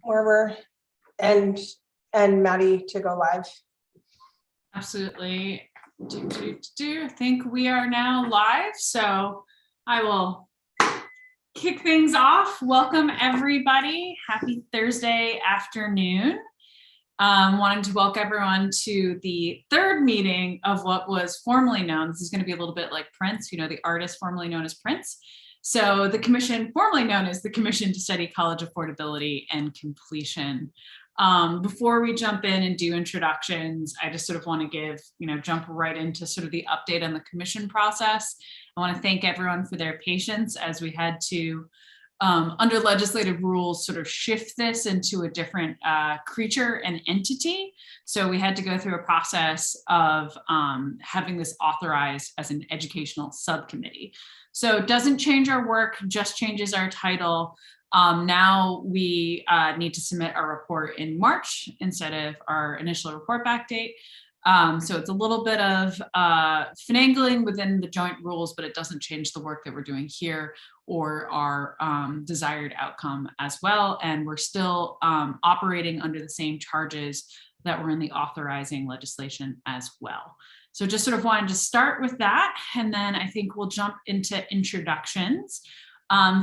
where we're and Maddie to go live. Absolutely. I think we are now live, so I will kick things off. Welcome everybody. Happy Thursday afternoon. Wanted to welcome everyone to the third meeting of what was formerly known, this is going to be a little bit like Prince, you know, the artist formerly known as Prince. So the commission formerly known as the Commission to Study College Affordability and Completion. Before we jump in and do introductions, I just sort of want to give, jump right into sort of the update on the commission process. I want to thank everyone for their patience as we had to, under legislative rules, sort of shift this into a different creature and entity. So we had to go through a process of having this authorized as an educational subcommittee. So it doesn't change our work, just changes our title. Now we need to submit our report in March instead of our initial report back date. So it's a little bit of finagling within the joint rules, but it doesn't change the work that we're doing here or our desired outcome as well. And we're still operating under the same charges that were in the authorizing legislation as well. So just sort of wanted to start with that, and then I think we'll jump into introductions.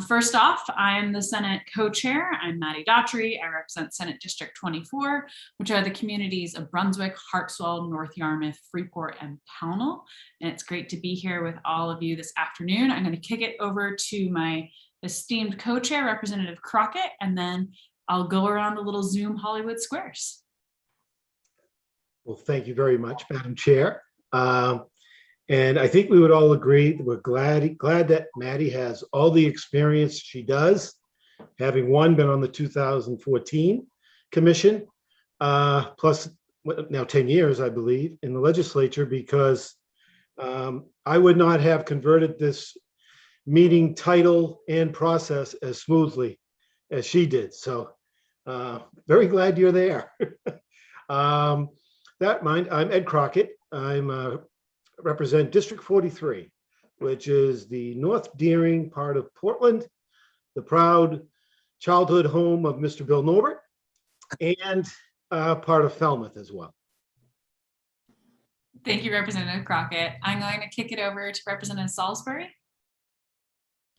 First off, I am the Senate co-chair. I'm Maddie Daughtry. I represent Senate District 24, which are the communities of Brunswick, Hartswell, North Yarmouth, Freeport, and Pownell. And it's great to be here with all of you this afternoon. I'm going to kick it over to my esteemed co-chair, Representative Crockett, and then I'll go around the little Zoom Hollywood squares. Well, thank you very much, Madam Chair. And I think we would all agree that we're glad that Maddie has all the experience she does, having been on the 2014 commission, plus now 10 years, I believe, in the legislature, because I would not have converted this meeting title and process as smoothly as she did. So very glad you're there. I'm Ed Crockett. I'm represent District 43, which is the North Deering part of Portland, the proud childhood home of Mr. Bill Norbert, and part of Falmouth as well. Thank you, Representative Crockett. I'm going to kick it over to Representative Salisbury.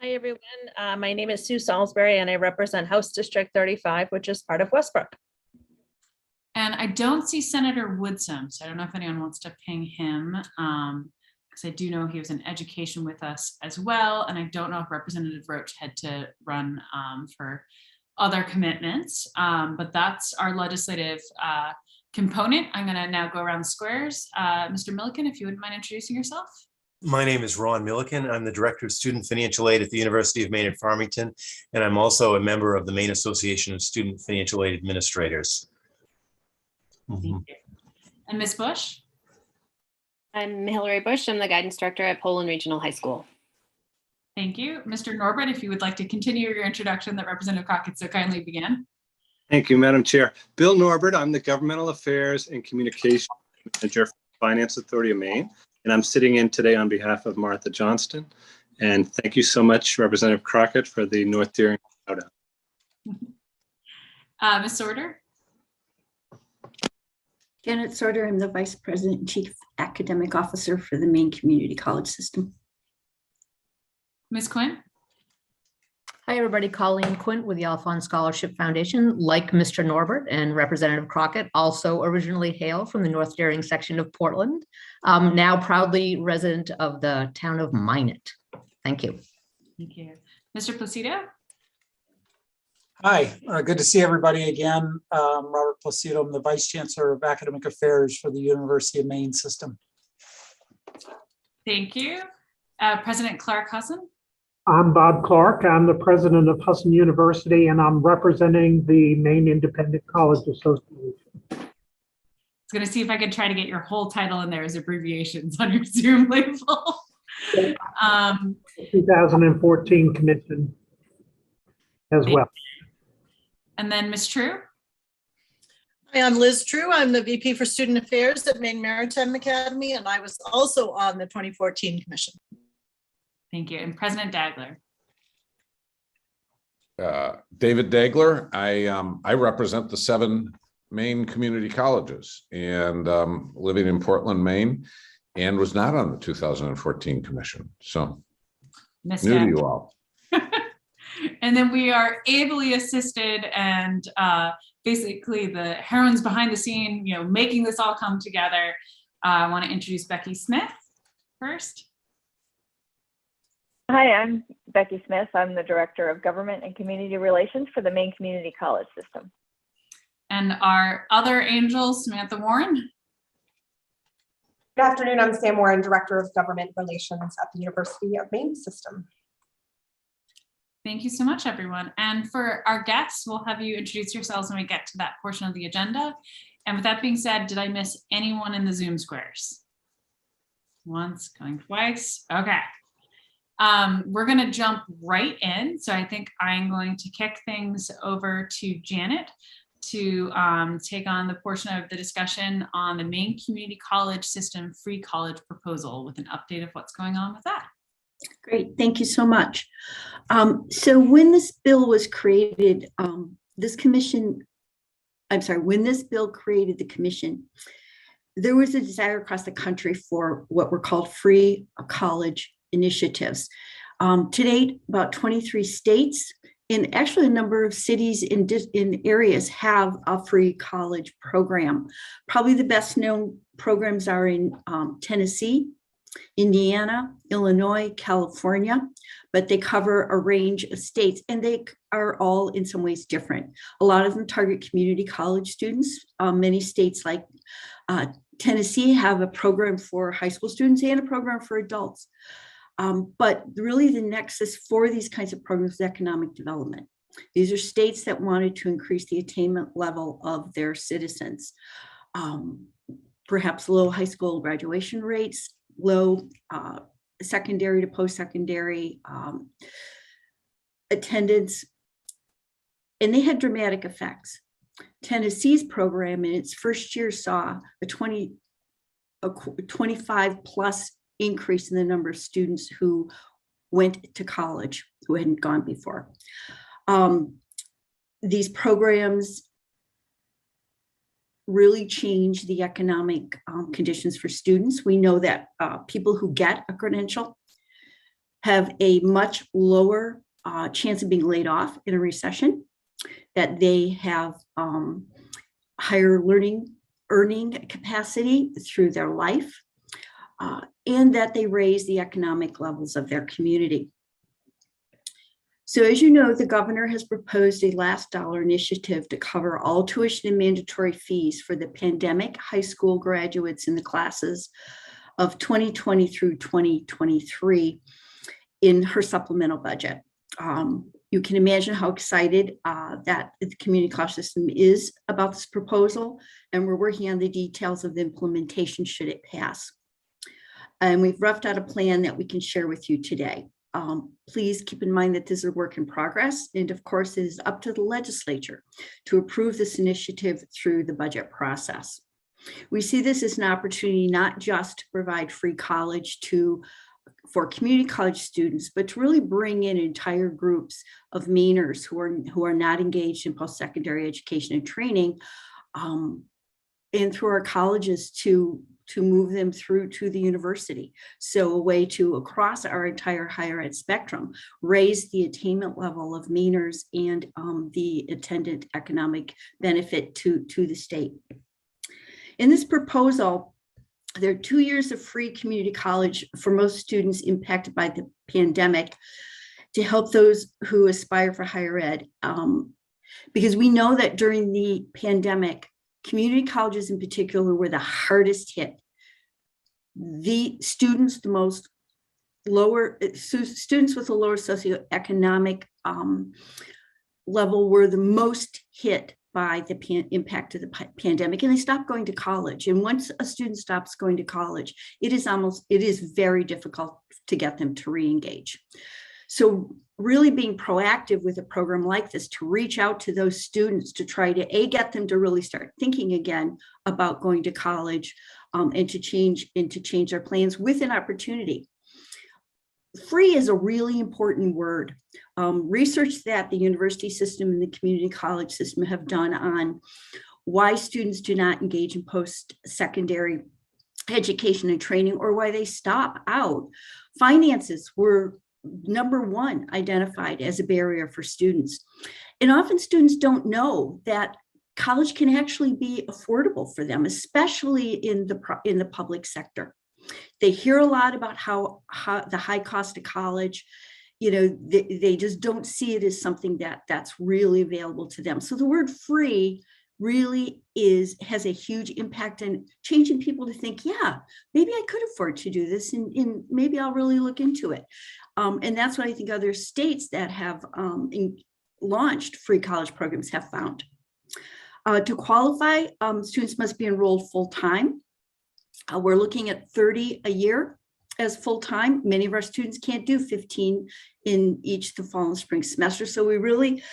Hi, everyone. My name is Sue Salisbury, and I represent House District 35, which is part of Westbrook. And I don't see Senator Woodsum, so I don't know if anyone wants to ping him, because I do know he was in education with us as well. And I don't know if Representative Roach had to run for other commitments, but that's our legislative component. I'm going to now go around the squares. Mr. Milliken, if you wouldn't mind introducing yourself. My name is Ron Milliken. I'm the Director of Student Financial Aid at the University of Maine at Farmington, and I'm also a member of the Maine Association of Student Financial Aid Administrators. Thank you. And Ms. Bush? I'm Hillary Bush. I'm the Guidance Director at Poland Regional High School. Thank you. Mr. Norbert, if you would like to continue your introduction that Representative Crockett so kindly began. Thank you, Madam Chair. Bill Norbert, I'm the Governmental Affairs and Communications Manager for Finance Authority of Maine, and I'm sitting in today on behalf of Martha Johnston. And thank you so much, Representative Crockett, for the North Deering shout out. Ms. Sorter? Janet Sorter, I'm the Vice President and Chief Academic Officer for the Maine Community College System. Ms. Quinn? Hi, everybody. Colleen Quint with the Alphonse Scholarship Foundation. Like Mr. Norbert and Representative Crockett, also originally hail from the North Deering section of Portland, now proudly resident of the town of Minot. Thank you. Thank you. Mr. Placido? Hi, good to see everybody again. Robert Placido, I'm the Vice Chancellor of Academic Affairs for the University of Maine system. Thank you. President Clark Husson? I'm Bob Clark. I'm the President of Husson University, and I'm representing the Maine Independent College Association. I was going to see if I could try to get your whole title in there as abbreviations on your Zoom label. 2014 commission as well. And then Ms. True. Hi, I'm Liz True. I'm the VP for Student Affairs at Maine Maritime Academy, and I was also on the 2014 commission. Thank you. And President Dagler. David Dagler. I represent the 7 Maine community colleges and living in Portland, Maine, and was not on the 2014 commission. So new to you all. And then we are ably assisted and basically the heroines behind the scene, making this all come together. I want to introduce Becky Smith first. Hi, I'm Becky Smith. I'm the Director of Government and Community Relations for the Maine Community College System. And our other angel, Samantha Warren. Good afternoon, I'm Sam Warren, Director of Government Relations at the University of Maine System. Thank you so much, everyone. And for our guests, we'll have you introduce yourselves when we get to that portion of the agenda. And with that being said, did I miss anyone in the Zoom squares? Once, going twice. Okay. We're going to jump right in. So I think I'm going to kick things over to Janet to take on the portion of the discussion on the Maine Community College System free college proposal with an update of what's going on with that. Great, thank you so much. So when this bill was created, when this bill created the commission, there was a desire across the country for what were called free college initiatives. To date, about 23 states and actually a number of cities in areas have a free college program. Probably the best known programs are in Tennessee, Indiana, Illinois, California, but they cover a range of states and they are all in some ways different. A lot of them target community college students. Many states like Tennessee have a program for high school students and a program for adults. But really the nexus for these kinds of programs is economic development. These are states that wanted to increase the attainment level of their citizens. Perhaps low high school graduation rates, low secondary to post-secondary attendance, and they had dramatic effects. Tennessee's program in its first year saw a 25 plus increase in the number of students who went to college who hadn't gone before. These programs really change the economic conditions for students. We know that people who get a credential have a much lower chance of being laid off in a recession, that they have higher earning capacity through their life, and that they raise the economic levels of their community. So as you know, the governor has proposed a last dollar initiative to cover all tuition and mandatory fees for the pandemic high school graduates in the classes of 2020 through 2023 in her supplemental budget. You can imagine how excited that the community college system is about this proposal, and we're working on the details of the implementation should it pass. And we've roughed out a plan that we can share with you today. Please keep in mind that this is a work in progress, and of course it is up to the legislature to approve this initiative through the budget process. We see this as an opportunity not just to provide free college for community college students, but to really bring in entire groups of Mainers who are not engaged in post-secondary education and training, and through our colleges to move them through to the university. So a way to, across our entire higher ed spectrum, raise the attainment level of Mainers and the attendant economic benefit to the state. In this proposal, there are 2 years of free community college for most students impacted by the pandemic to help those who aspire for higher ed. Because we know that during the pandemic, community colleges in particular were the hardest hit. The students, students with a lower socioeconomic level were the most hit by the impact of the pandemic, and they stopped going to college. And once a student stops going to college, it is very difficult to get them to re-engage. So really being proactive with a program like this to reach out to those students to try to get them to really start thinking again about going to college and to change their plans with an opportunity. free is a really important word. Research that the university system and the community college system have done on why students do not engage in post-secondary education and training, or why they stop out. Finances were number one identified as a barrier for students. And often students don't know that college can actually be affordable for them, especially in the public sector. They hear a lot about how the high cost of college, they just don't see it as something that's really available to them. So the word free really has a huge impact on changing people to think, yeah, maybe I could afford to do this, and maybe I'll really look into it. And that's what I think other states that have launched free college programs have found. To qualify, students must be enrolled full-time. We're looking at 30 a year as full-time. Many of our students can't do 15 in each the fall and spring semester. So we really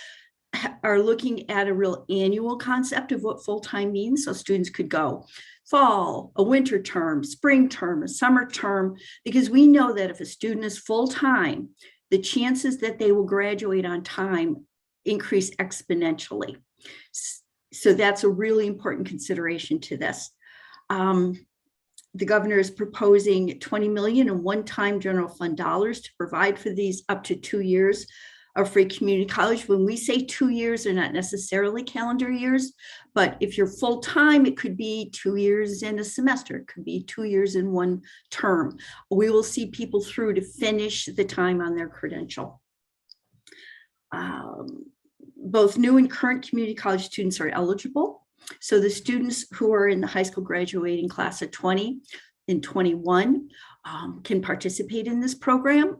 are looking at a real annual concept of what full-time means. So students could go fall, a winter term, spring term, a summer term, because we know that if a student is full-time, the chances that they will graduate on time increase exponentially. So that's a really important consideration to this. The governor is proposing $20 million in one-time general fund dollars to provide for these up to 2 years of free community college. When we say 2 years, they're not necessarily calendar years, but if you're full-time, it could be 2 years in a semester. It could be 2 years in one term. We will see people through to finish the time on their credential. Both new and current community college students are eligible. So the students who are in the high school graduating class of 20 and 21 can participate in this program.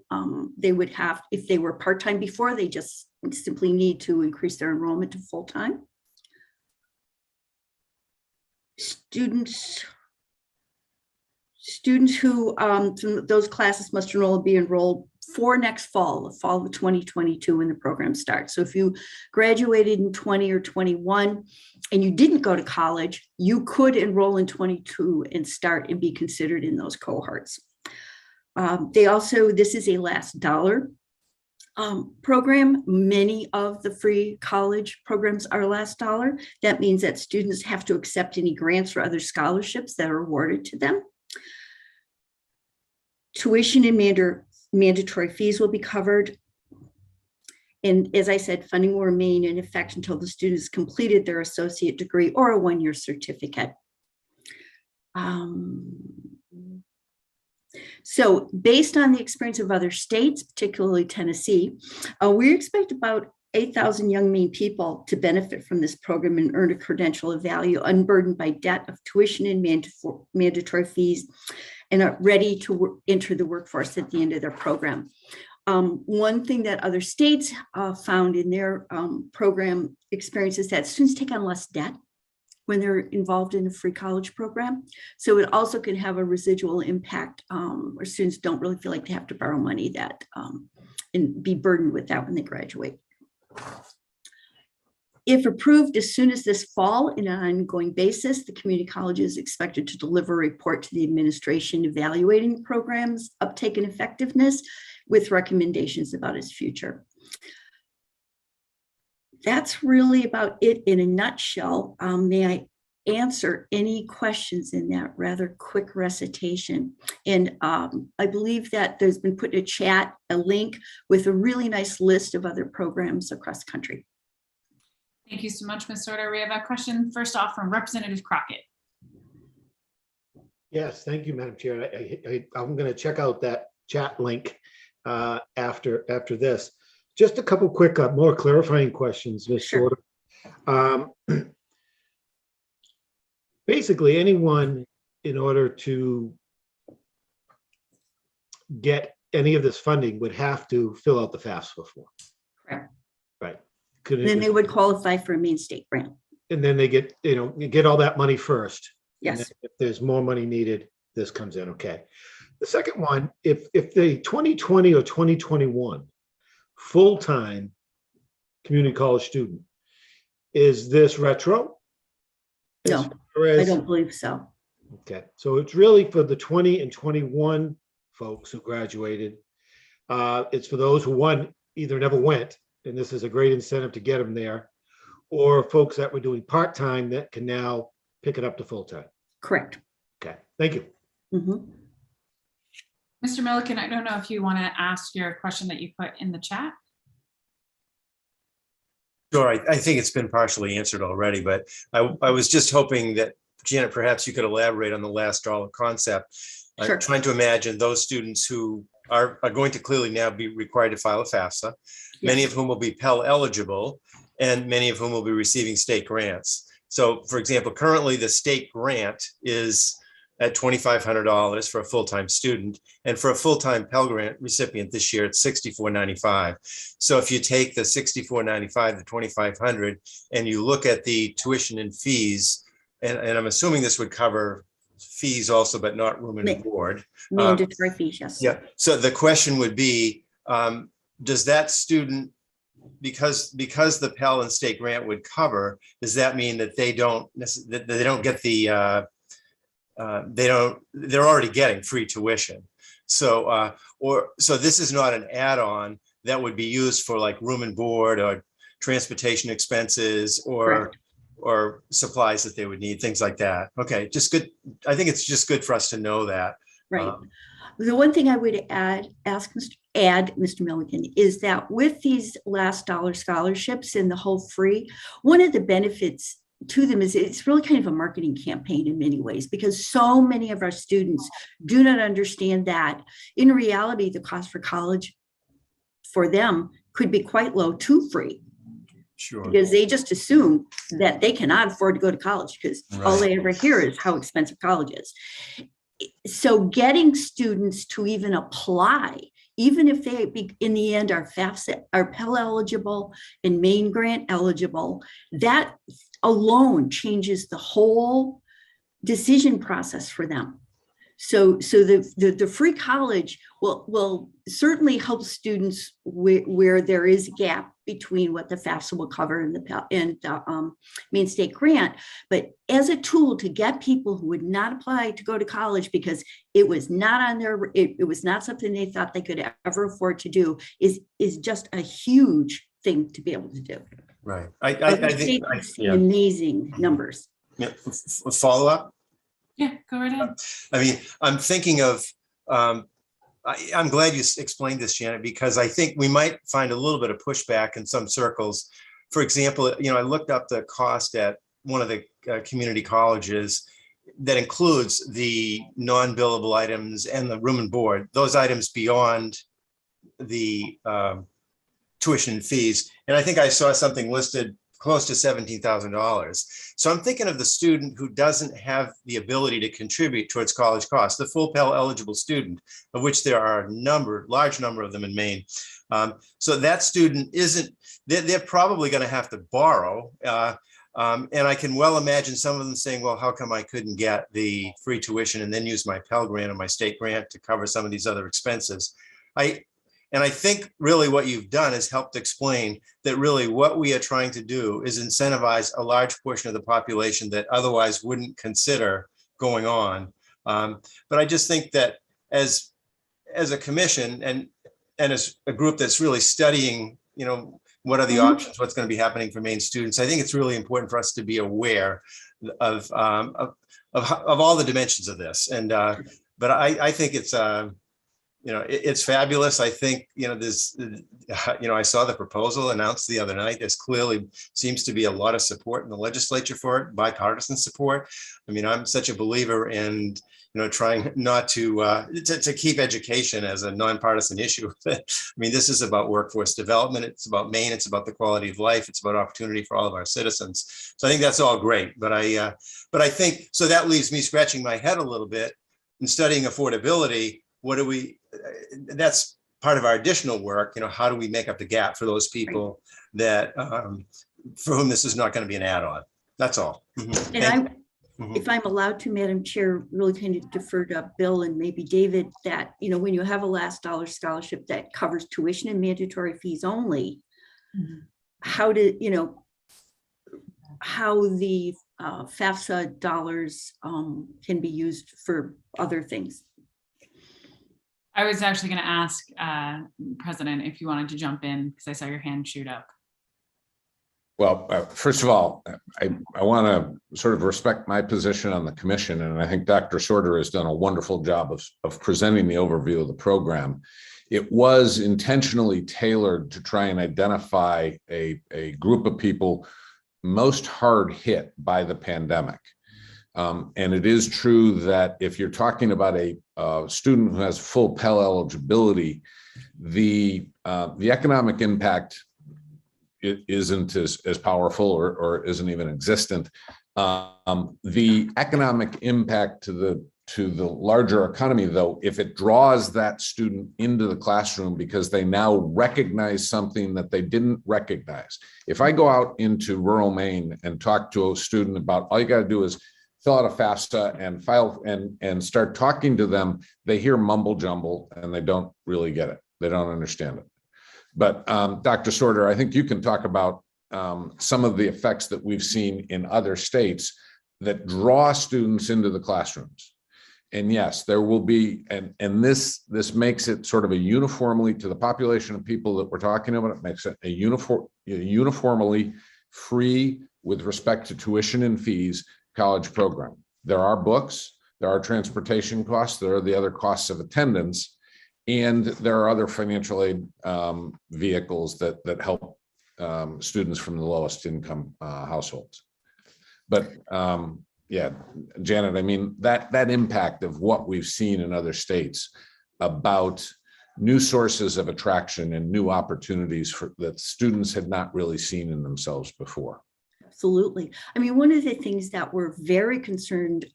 They would have, if they were part-time before, they just simply need to increase their enrollment to full-time. Students who, those classes must be enrolled for next fall, the fall of 2022 when the program starts. So if you graduated in 20 or 21 and you didn't go to college, you could enroll in 22 and start and be considered in those cohorts. This is a last dollar program. Many of the free college programs are last dollar. That means that students have to accept any grants or other scholarships that are awarded to them. Tuition and mandatory fees will be covered. And as I said, funding will remain in effect until the students completed their associate degree or a one-year certificate. So based on the experience of other states, particularly Tennessee, we expect about 8,000 young Maine people to benefit from this program and earn a credential of value unburdened by debt of tuition and mandatory fees, and are ready to enter the workforce at the end of their program. One thing that other states found in their program experience is that students take on less debt when they're involved in a free college program. So it also can have a residual impact where students don't really feel like they have to borrow money and be burdened with that when they graduate. If approved as soon as this fall in an ongoing basis, the community college is expected to deliver a report to the administration evaluating the program's uptake and effectiveness with recommendations about its future. That's really about it in a nutshell. May I answer any questions in that rather quick recitation? And I believe that there's been put in a chat a link with a really nice list of other programs across the country. Thank you so much, Ms. Sorter. We have a question first off from Representative Crockett. Yes, thank you, Madam Chair. I'm going to check out that chat link after this. Just a couple quick, more clarifying questions, Ms. Sorter. Basically, anyone, in order to get any of this funding, would have to fill out the FAFSA form. Correct. Right. Then they would qualify for a Maine state grant. And then they get, you get all that money first. Yes. And if there's more money needed, this comes in. Okay. The second one, if the 2020 or 2021 full-time community college student, is this retro? No, I don't believe so. Okay, so it's really for the 20 and 21 folks who graduated. It's for those who, one, either never went, and this is a great incentive to get them there, or folks that were doing part-time that can now pick it up to full-time. Correct. Okay, thank you. Mhm. Mr. Milliken, I don't know if you want to ask your question that you put in the chat. Sure, I think it's been partially answered already, but I was just hoping that, Janet, perhaps you could elaborate on the last dollar concept. Sure. I'm trying to imagine those students who are going to clearly now be required to file a FAFSA, many Yes. of whom will be Pell eligible, and many of whom will be receiving state grants. So, for example, currently the state grant is at $2,500 for a full-time student, and for a full-time Pell Grant recipient this year, it's $64.95. So if you take the $64.95, the $2,500, and you look at the tuition and fees, and I'm assuming this would cover fees also, but not room and board. Mandatory fees, yes. Yeah. So the question would be, does that student, because the Pell and state grant would cover, does that mean that they don't get the they're already getting free tuition? So so this is not an add-on that would be used for like room and board or transportation expenses or supplies that they would need, things like that. Okay, just good. I think it's just good for us to know that. Right. The one thing I would add Mr. Milliken, is that with these last dollar scholarships and the whole free, one of the benefits to them is it's really kind of a marketing campaign in many ways, because so many of our students do not understand that in reality, the cost for college for them could be quite low to free. Sure. Because they just assume that they cannot afford to go to college because all they ever hear is how expensive college is. So getting students to even apply, even if they in the end are FAFSA, are Pell eligible and Main Grant eligible, that alone changes the whole decision process for them. So the free college will certainly help students where there is a gap between what the FAFSA will cover and the Main State Grant, but as a tool to get people who would not apply to go to college because it was not on their, it was not something they thought they could ever afford to do, is just a huge thing to be able to do. Right. I think amazing numbers. Yeah. Follow up. Yeah, go right ahead. I mean, I'm thinking of, I'm glad you explained this, Janet, because I think we might find a little bit of pushback in some circles. For example, I looked up the cost at one of the community colleges that includes the non-billable items and the room and board, those items beyond the tuition and fees. And I think I saw something listed close to $17,000. So I'm thinking of the student who doesn't have the ability to contribute towards college costs, the full Pell eligible student, of which there are a large number of them in Maine. So that student they're probably going to have to borrow. And I can well imagine some of them saying, well, how come I couldn't get the free tuition and then use my Pell Grant or my state grant to cover some of these other expenses? And I think really what you've done is helped explain that really what we are trying to do is incentivize a large portion of the population that otherwise wouldn't consider going on. But I just think that as a commission and as a group that's really studying, what are the options, what's going to be happening for Maine students, I think it's really important for us to be aware of all the dimensions of this. And but I think it's it's fabulous. I think, there's, I saw the proposal announced the other night. There's clearly seems to be a lot of support in the legislature for it, bipartisan support. I mean, I'm such a believer in, trying not to keep education as a nonpartisan issue. I mean, this is about workforce development. It's about Maine. It's about the quality of life. It's about opportunity for all of our citizens. So I think that's all great. But I think, so that leaves me scratching my head a little bit in studying affordability. That's part of our additional work, how do we make up the gap for those people that, for whom this is not going to be an add-on? That's all. Mm-hmm. And if I'm allowed to, Madam Chair, really kind of defer to Bill and maybe David, that, when you have a last dollar scholarship that covers tuition and mandatory fees only, how the FAFSA dollars can be used for other things. I was actually going to ask President if you wanted to jump in because I saw your hand shoot up. Well, first of all, I want to sort of respect my position on the commission, and I think Dr. Sorter has done a wonderful job of presenting the overview of the program. It was intentionally tailored to try and identify a group of people most hard hit by the pandemic. And it is true that if you're talking about a student who has full Pell eligibility, the economic impact isn't as powerful or isn't even existent. The economic impact to the larger economy, though, if it draws that student into the classroom because they now recognize something that they didn't recognize. If I go out into rural Maine and talk to a student about all you got to do is fill out a FAFSA and file and start talking to them, they hear mumble jumble and they don't really get it. They don't understand it. But Dr. Sorter, I think you can talk about some of the effects that we've seen in other states that draw students into the classrooms. And yes, there will be, and this makes it sort of a uniformly to the population of people that we're talking about. It makes it a uniformly free with respect to tuition and fees college program. There are books, there are transportation costs, there are the other costs of attendance, and there are other financial aid vehicles that help students from the lowest income households. But yeah, Janet, I mean, that impact of what we've seen in other states about new sources of attraction and new opportunities that students had not really seen in themselves before. Absolutely. I mean, one of the things that we're very concerned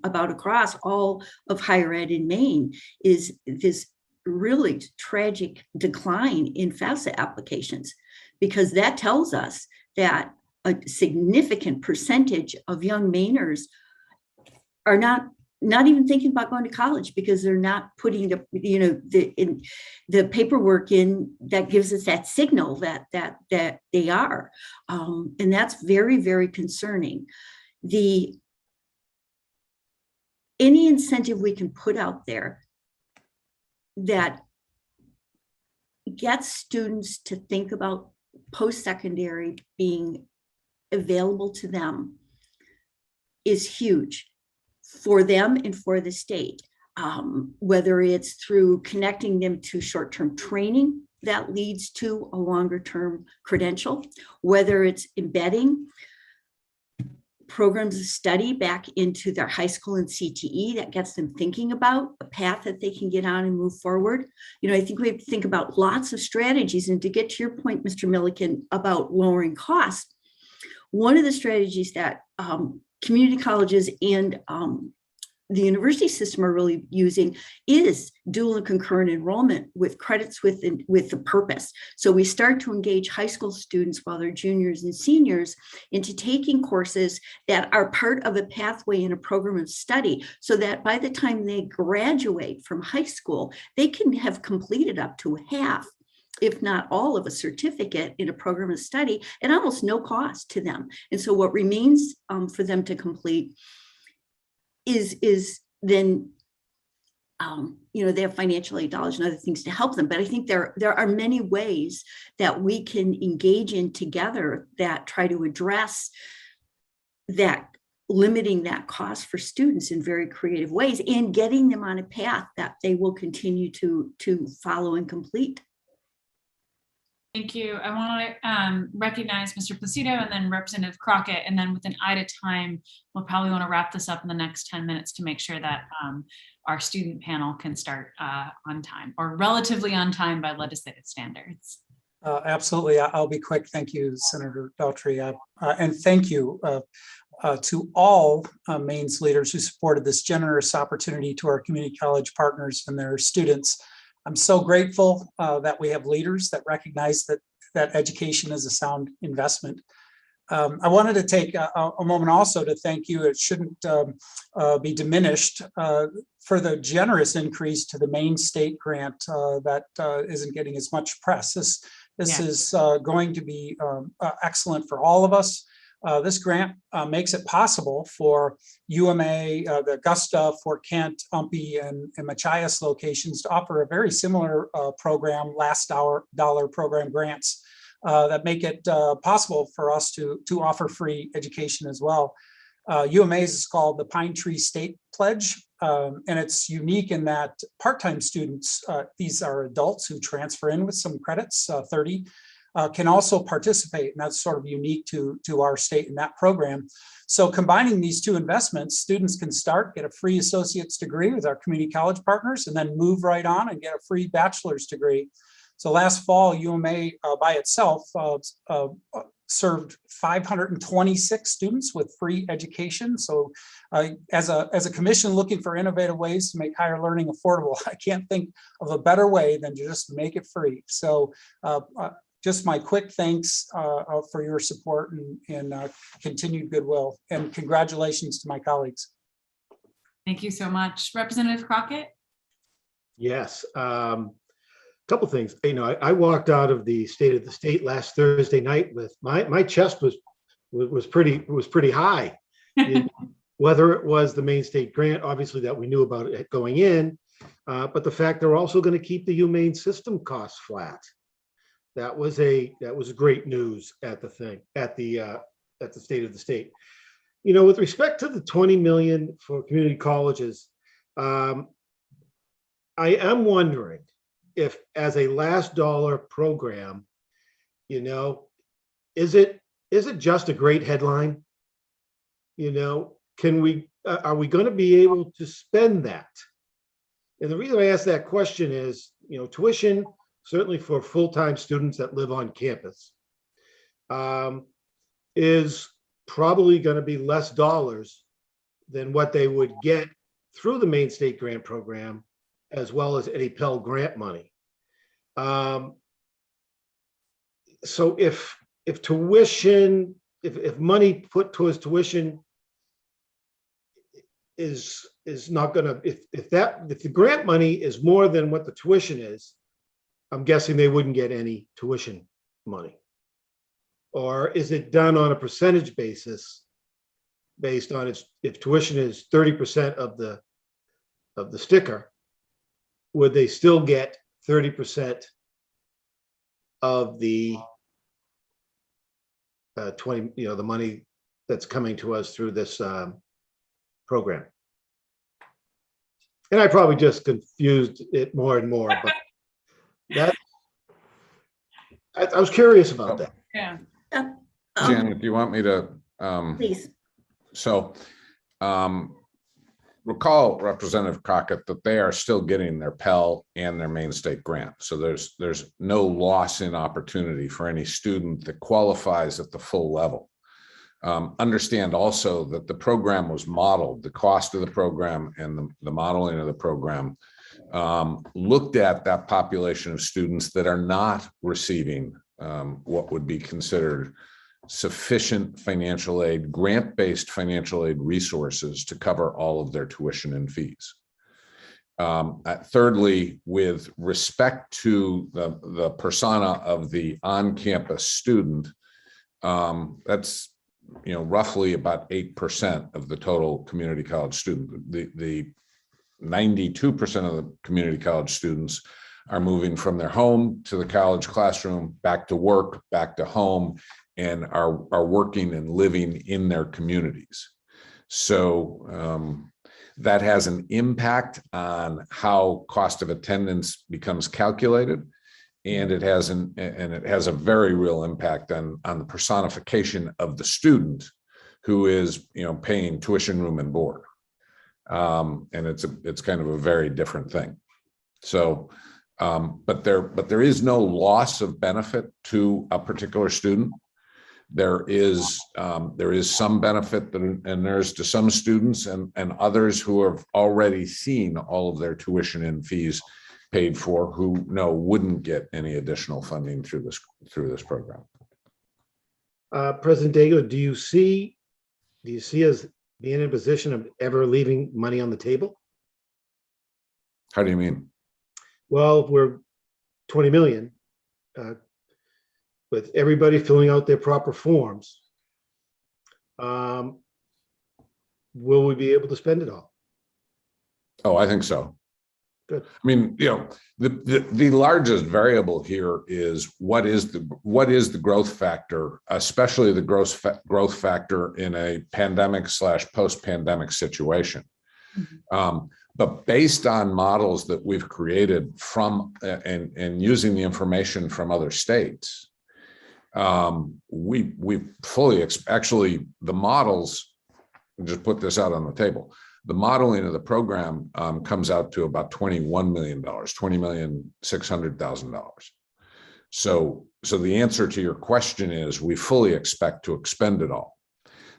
about across all of higher ed in Maine is this really tragic decline in FAFSA applications, because that tells us that a significant percentage of young Mainers are not even thinking about going to college because they're not putting the paperwork in that gives us that signal that they are, and that's very, very concerning. Any incentive we can put out there that gets students to think about post-secondary being available to them is huge for them and for the state, whether it's through connecting them to short-term training that leads to a longer-term credential, whether it's embedding programs of study back into their high school and CTE that gets them thinking about a path that they can get on and move forward. You know, I think we have to think about lots of strategies. And to get to your point, Mr. Milliken, about lowering costs, one of the strategies that community colleges and the university system are really using is dual and concurrent enrollment with credits with the purpose. So we start to engage high school students while they're juniors and seniors into taking courses that are part of a pathway in a program of study, so that by the time they graduate from high school, they can have completed up to half, if not all, of a certificate in a program of study at almost no cost to them. And so what remains for them to complete is then, they have financial aid dollars and other things to help them. But I think there are many ways that we can engage in together that try to address that, limiting that cost for students in very creative ways and getting them on a path that they will continue to follow and complete. Thank you. I want to recognize Mr. Placido and then Representative Crockett, and then with an eye to time, we'll probably want to wrap this up in the next 10 minutes to make sure that our student panel can start on time, or relatively on time by legislative standards. Absolutely. I'll be quick. Thank you, Senator Daughtry. And thank you to all Maine's leaders who supported this generous opportunity to our community college partners and their students. I'm so grateful that we have leaders that recognize that education is a sound investment. I wanted to take a moment also to thank you. It shouldn't be diminished for the generous increase to the Maine State grant that isn't getting as much press. This is going to be excellent for all of us. This grant makes it possible for UMA, the Augusta, Fort Kent, Umpy, and Machias locations to offer a very similar program, last dollar program grants that make it possible for us to offer free education as well. UMA's is called the Pine Tree State Pledge, and it's unique in that part-time students, these are adults who transfer in with some credits, 30, can also participate, and that's sort of unique to our state in that program. So combining these two investments, students can start, get a free associate's degree with our community college partners, and then move right on and get a free bachelor's degree. So last fall, UMA by itself served 526 students with free education. So as a commission looking for innovative ways to make higher learning affordable, I can't think of a better way than to just make it free. So just my quick thanks for your support and continued goodwill, and congratulations to my colleagues. Thank you so much. Representative Crockett? Yes. Couple things. I walked out of the State of the State last Thursday night with my chest was pretty high. Whether it was the Maine State grant, obviously that we knew about it going in, but the fact they're also going to keep the UMaine system costs flat. That was great news at the State of the State. With respect to the 20 million for community colleges, I am wondering if, as a last dollar program, is it just a great headline? Are we going to be able to spend that? And the reason I ask that question is, tuition, certainly for full-time students that live on campus, is probably going to be less dollars than what they would get through the Maine State Grant Program, as well as any Pell Grant money. So if tuition, if money put towards tuition is not going to, if the grant money is more than what the tuition is, I'm guessing they wouldn't get any tuition money. Or is it done on a percentage basis based on if tuition is 30% of the sticker, would they still get 30% of the 20, the money that's coming to us through this program? And I probably just confused it more and more, but I was curious about that. Yeah. Janet, do you want me to? Please. So recall, Representative Crockett, that they are still getting their Pell and their Maine State grant. So there's no loss in opportunity for any student that qualifies at the full level. Understand also that the program was modeled, the cost of the program and the modeling of the program looked at that population of students that are not receiving what would be considered sufficient financial aid, grant-based financial aid resources to cover all of their tuition and fees. Thirdly, with respect to the persona of the on-campus student, that's roughly about 8% of the total community college student. The 92% of the community college students are moving from their home to the college classroom, back to work, back to home, and are working and living in their communities. So that has an impact on how cost of attendance becomes calculated. And it has a very real impact on the personification of the student who is paying tuition, room, and board. And it's kind of a very different thing. So but there is no loss of benefit to a particular student. There is some benefit and there's to some students and others who have already seen all of their tuition and fees paid for who wouldn't get any additional funding through this program. President Daigle, do you see us being in a position of ever leaving money on the table? How do you mean? Well, if we're 20 million, with everybody filling out their proper forms, will we be able to spend it all? Oh, I think so. Good. I mean, the largest variable here is what is the growth factor, especially the growth factor in a pandemic / post-pandemic situation. But based on models that we've created from and using the information from other states, we fully actually the models. Just put this out on the table. The modeling of the program comes out to about $21 million, $20,600,000. So the answer to your question is we fully expect to expend it all.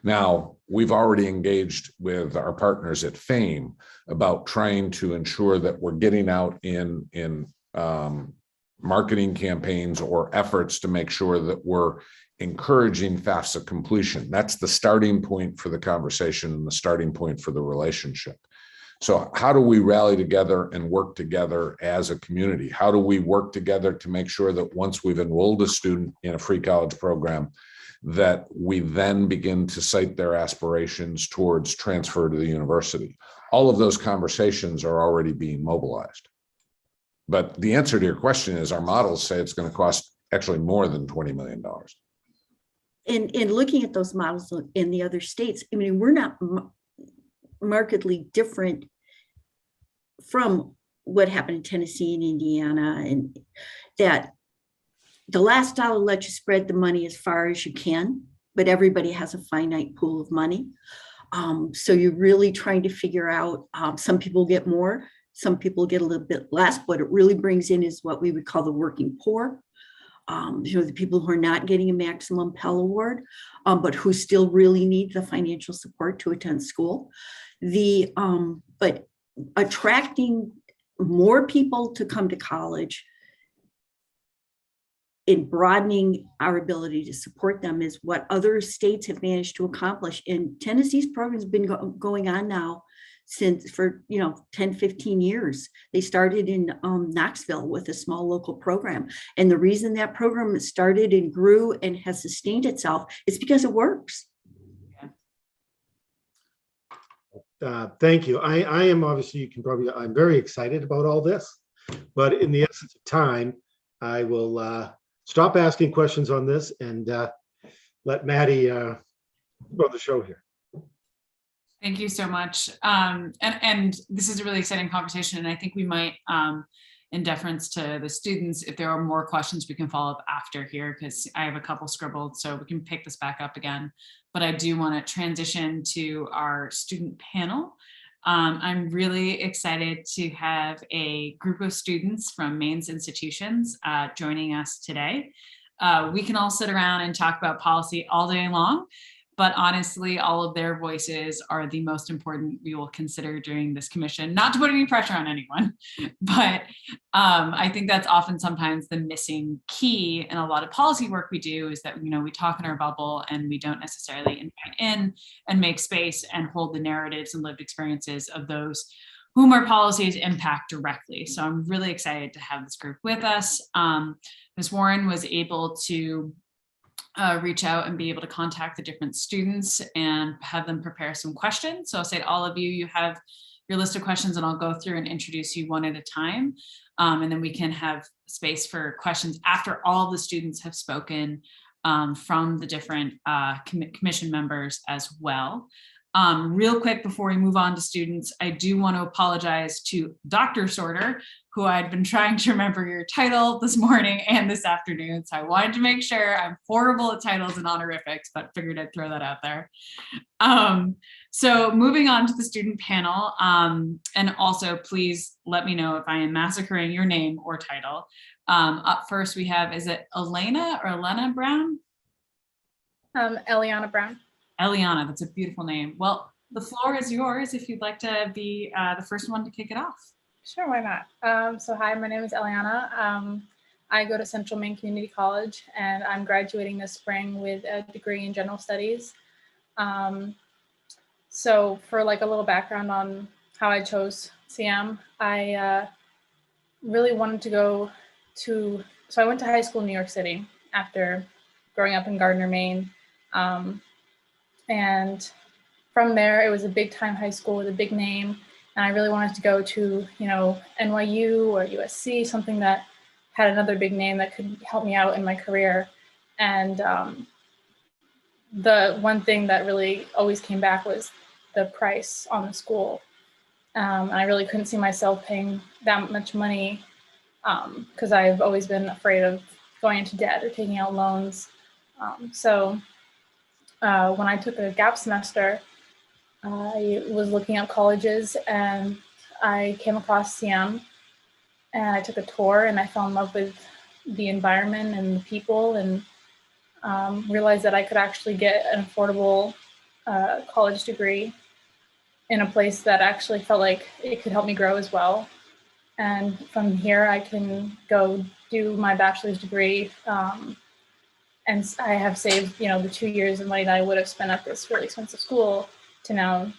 Now, we've already engaged with our partners at FAME about trying to ensure that we're getting out in marketing campaigns or efforts to make sure that we're encouraging FAFSA completion. That's the starting point for the conversation and the starting point for the relationship. So how do we rally together and work together as a community? How do we work together to make sure that once we've enrolled a student in a free college program, that we then begin to cite their aspirations towards transfer to the university? All of those conversations are already being mobilized. But the answer to your question is our models say it's going to cost actually more than $20 million. And looking at those models in the other states, I mean, we're not markedly different from what happened in Tennessee and Indiana, and that the last dollar lets you spread the money as far as you can, but everybody has a finite pool of money. So you're really trying to figure out, some people get more, some people get a little bit less. What it really brings in is what we would call the working poor. The people who are not getting a maximum Pell Award, but who still really need the financial support to attend school. But attracting more people to come to college and broadening our ability to support them is what other states have managed to accomplish. And Tennessee's program has been going on now for 10, 15 years. They started in Knoxville with a small local program. And the reason that program started and grew and has sustained itself is because it works. Thank you. I am obviously, I'm very excited about all this, but in the essence of time, I will stop asking questions on this and let Maddie run the show here. Thank you so much. And this is a really exciting conversation. And I think we might, in deference to the students, if there are more questions, we can follow up after here because I have a couple scribbled, so we can pick this back up again. But I do want to transition to our student panel. I'm really excited to have a group of students from Maine's institutions joining us today. We can all sit around and talk about policy all day long, but honestly, all of their voices are the most important we will consider during this commission. Not to put any pressure on anyone, but I think that's often sometimes the missing key in a lot of policy work we do is that, we talk in our bubble and we don't necessarily invite in and make space and hold the narratives and lived experiences of those whom our policies impact directly. So I'm really excited to have this group with us. Ms. Warren was able to reach out and be able to contact the different students and have them prepare some questions. So I'll say to all of you, you have your list of questions and I'll go through and introduce you one at a time. And then we can have space for questions after all the students have spoken from the different commission members as well. Real quick before we move on to students, I do want to apologize to Dr. Sorter, who I'd been trying to remember your title this morning and this afternoon. So I wanted to make sure. I'm horrible at titles and honorifics, but figured I'd throw that out there. So moving on to the student panel, and also please let me know if I am massacring your name or title. Up first we have, is it Elena or Elena Brown? Eliana Brown. Eliana, that's a beautiful name. Well, the floor is yours if you'd like to be the first one to kick it off. Sure, why not? So hi, my name is Eliana. I go to Central Maine Community College and I'm graduating this spring with a degree in general studies. So for like a little background on how I chose CM, I really wanted to go to, so I went to high school in New York City after growing up in Gardner, Maine. And from there, it was a big time high school with a big name. And I really wanted to go to, NYU or USC, something that had another big name that could help me out in my career. And the one thing that really always came back was the price on the school. And I really couldn't see myself paying that much money because I've always been afraid of going into debt or taking out loans. So when I took a gap semester, I was looking up colleges and I came across CM and I took a tour and I fell in love with the environment and the people and realized that I could actually get an affordable college degree in a place that actually felt like it could help me grow as well. And from here, I can go do my bachelor's degree. And I have saved, the 2 years of money that I would have spent at this really expensive school to now,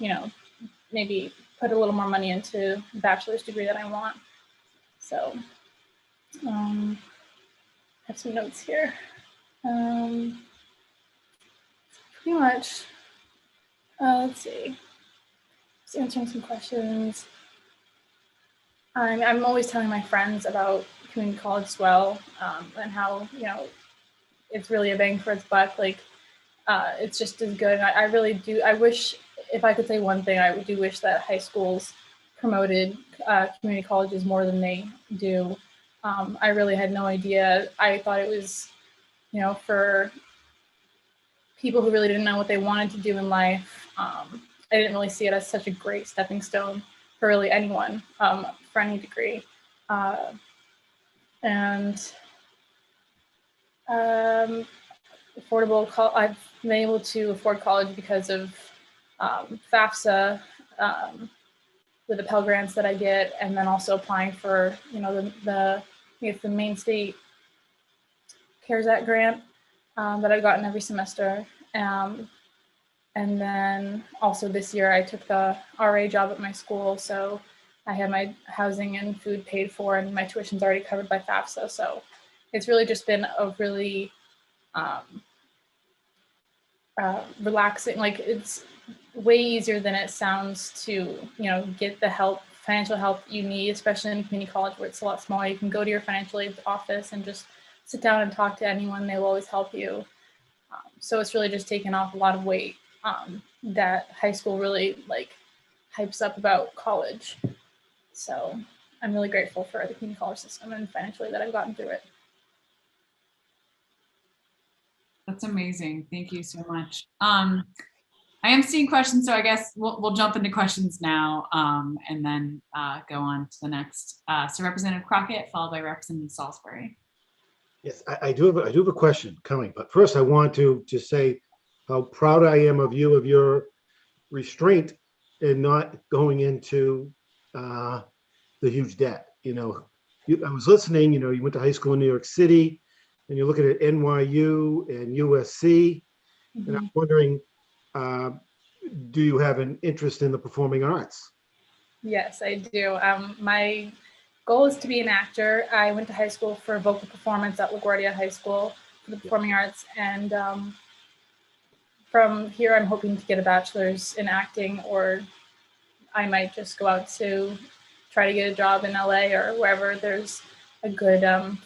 maybe put a little more money into the bachelor's degree that I want. So I have some notes here. Pretty much, let's see, just answering some questions. I'm always telling my friends about community college as well, and how, it's really a bang for its buck. Like, it's just as good. I really do. I wish, if I could say one thing, I do wish that high schools promoted community colleges more than they do. I really had no idea. I thought it was, for people who really didn't know what they wanted to do in life. I didn't really see it as such a great stepping stone for really anyone, for any degree. And affordable, I've been able to afford college because of FAFSA, with the Pell Grants that I get, and then also applying for, the Maine State CARES Act grant that I've gotten every semester. And then also this year I took the RA job at my school, so I had my housing and food paid for, and my tuition's already covered by FAFSA. So it's really just been a really relaxing, like it's way easier than it sounds to, get the help, financial help you need, especially in community college where it's a lot smaller. You can go to your financial aid office and just sit down and talk to anyone. They will always help you. So it's really just taken off a lot of weight that high school really hypes up about college. So I'm really grateful for the community college system and financially that I've gotten through it. That's amazing. Thank you so much. I am seeing questions, so I guess we'll jump into questions now, and then go on to the next. So Representative Crockett, followed by Representative Salisbury. Yes, I do have a question coming, but first I want to just say how proud I am of you, of your restraint in not going into the huge debt. I was listening, you went to high school in New York City and you're looking at NYU and USC. And I'm wondering, do you have an interest in the performing arts? Yes, I do. My goal is to be an actor. I went to high school for vocal performance at LaGuardia High School for the performing arts. And from here, I'm hoping to get a bachelor's in acting, or I might just go out to try to get a job in LA or wherever there's a good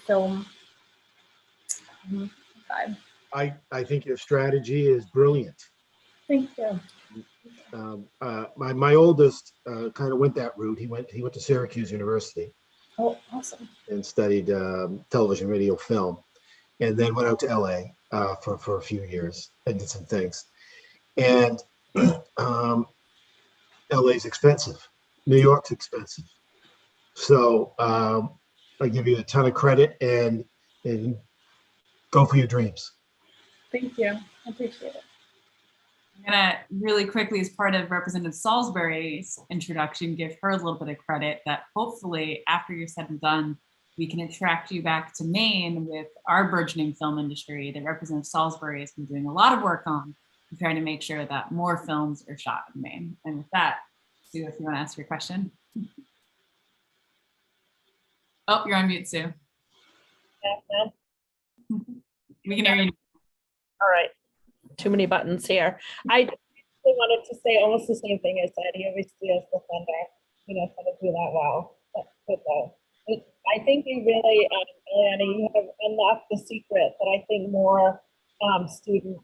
film vibe. I think your strategy is brilliant. Thank you. My oldest kind of went that route. He went to Syracuse University. Oh, awesome. And studied television, radio, film, and then went out to LA for a few years and did some things. And LA's expensive. New York's expensive. So I give you a ton of credit and go for your dreams. Thank you. I appreciate it. I'm gonna really quickly, as part of Representative Salisbury's introduction, give her a little bit of credit that hopefully after you're said and done, we can attract you back to Maine with our burgeoning film industry that Representative Salisbury has been doing a lot of work on, trying to make sure that more films are shot in Maine. And with that, Sue, if you want to ask your question. Oh, you're on mute, Sue. Yeah, We can hear you. all right. too many buttons here. I wanted to say almost the same thing as that. He always steals the thunder, kind of do that well. I think you really, Anna, you have unlocked the secret that I think more students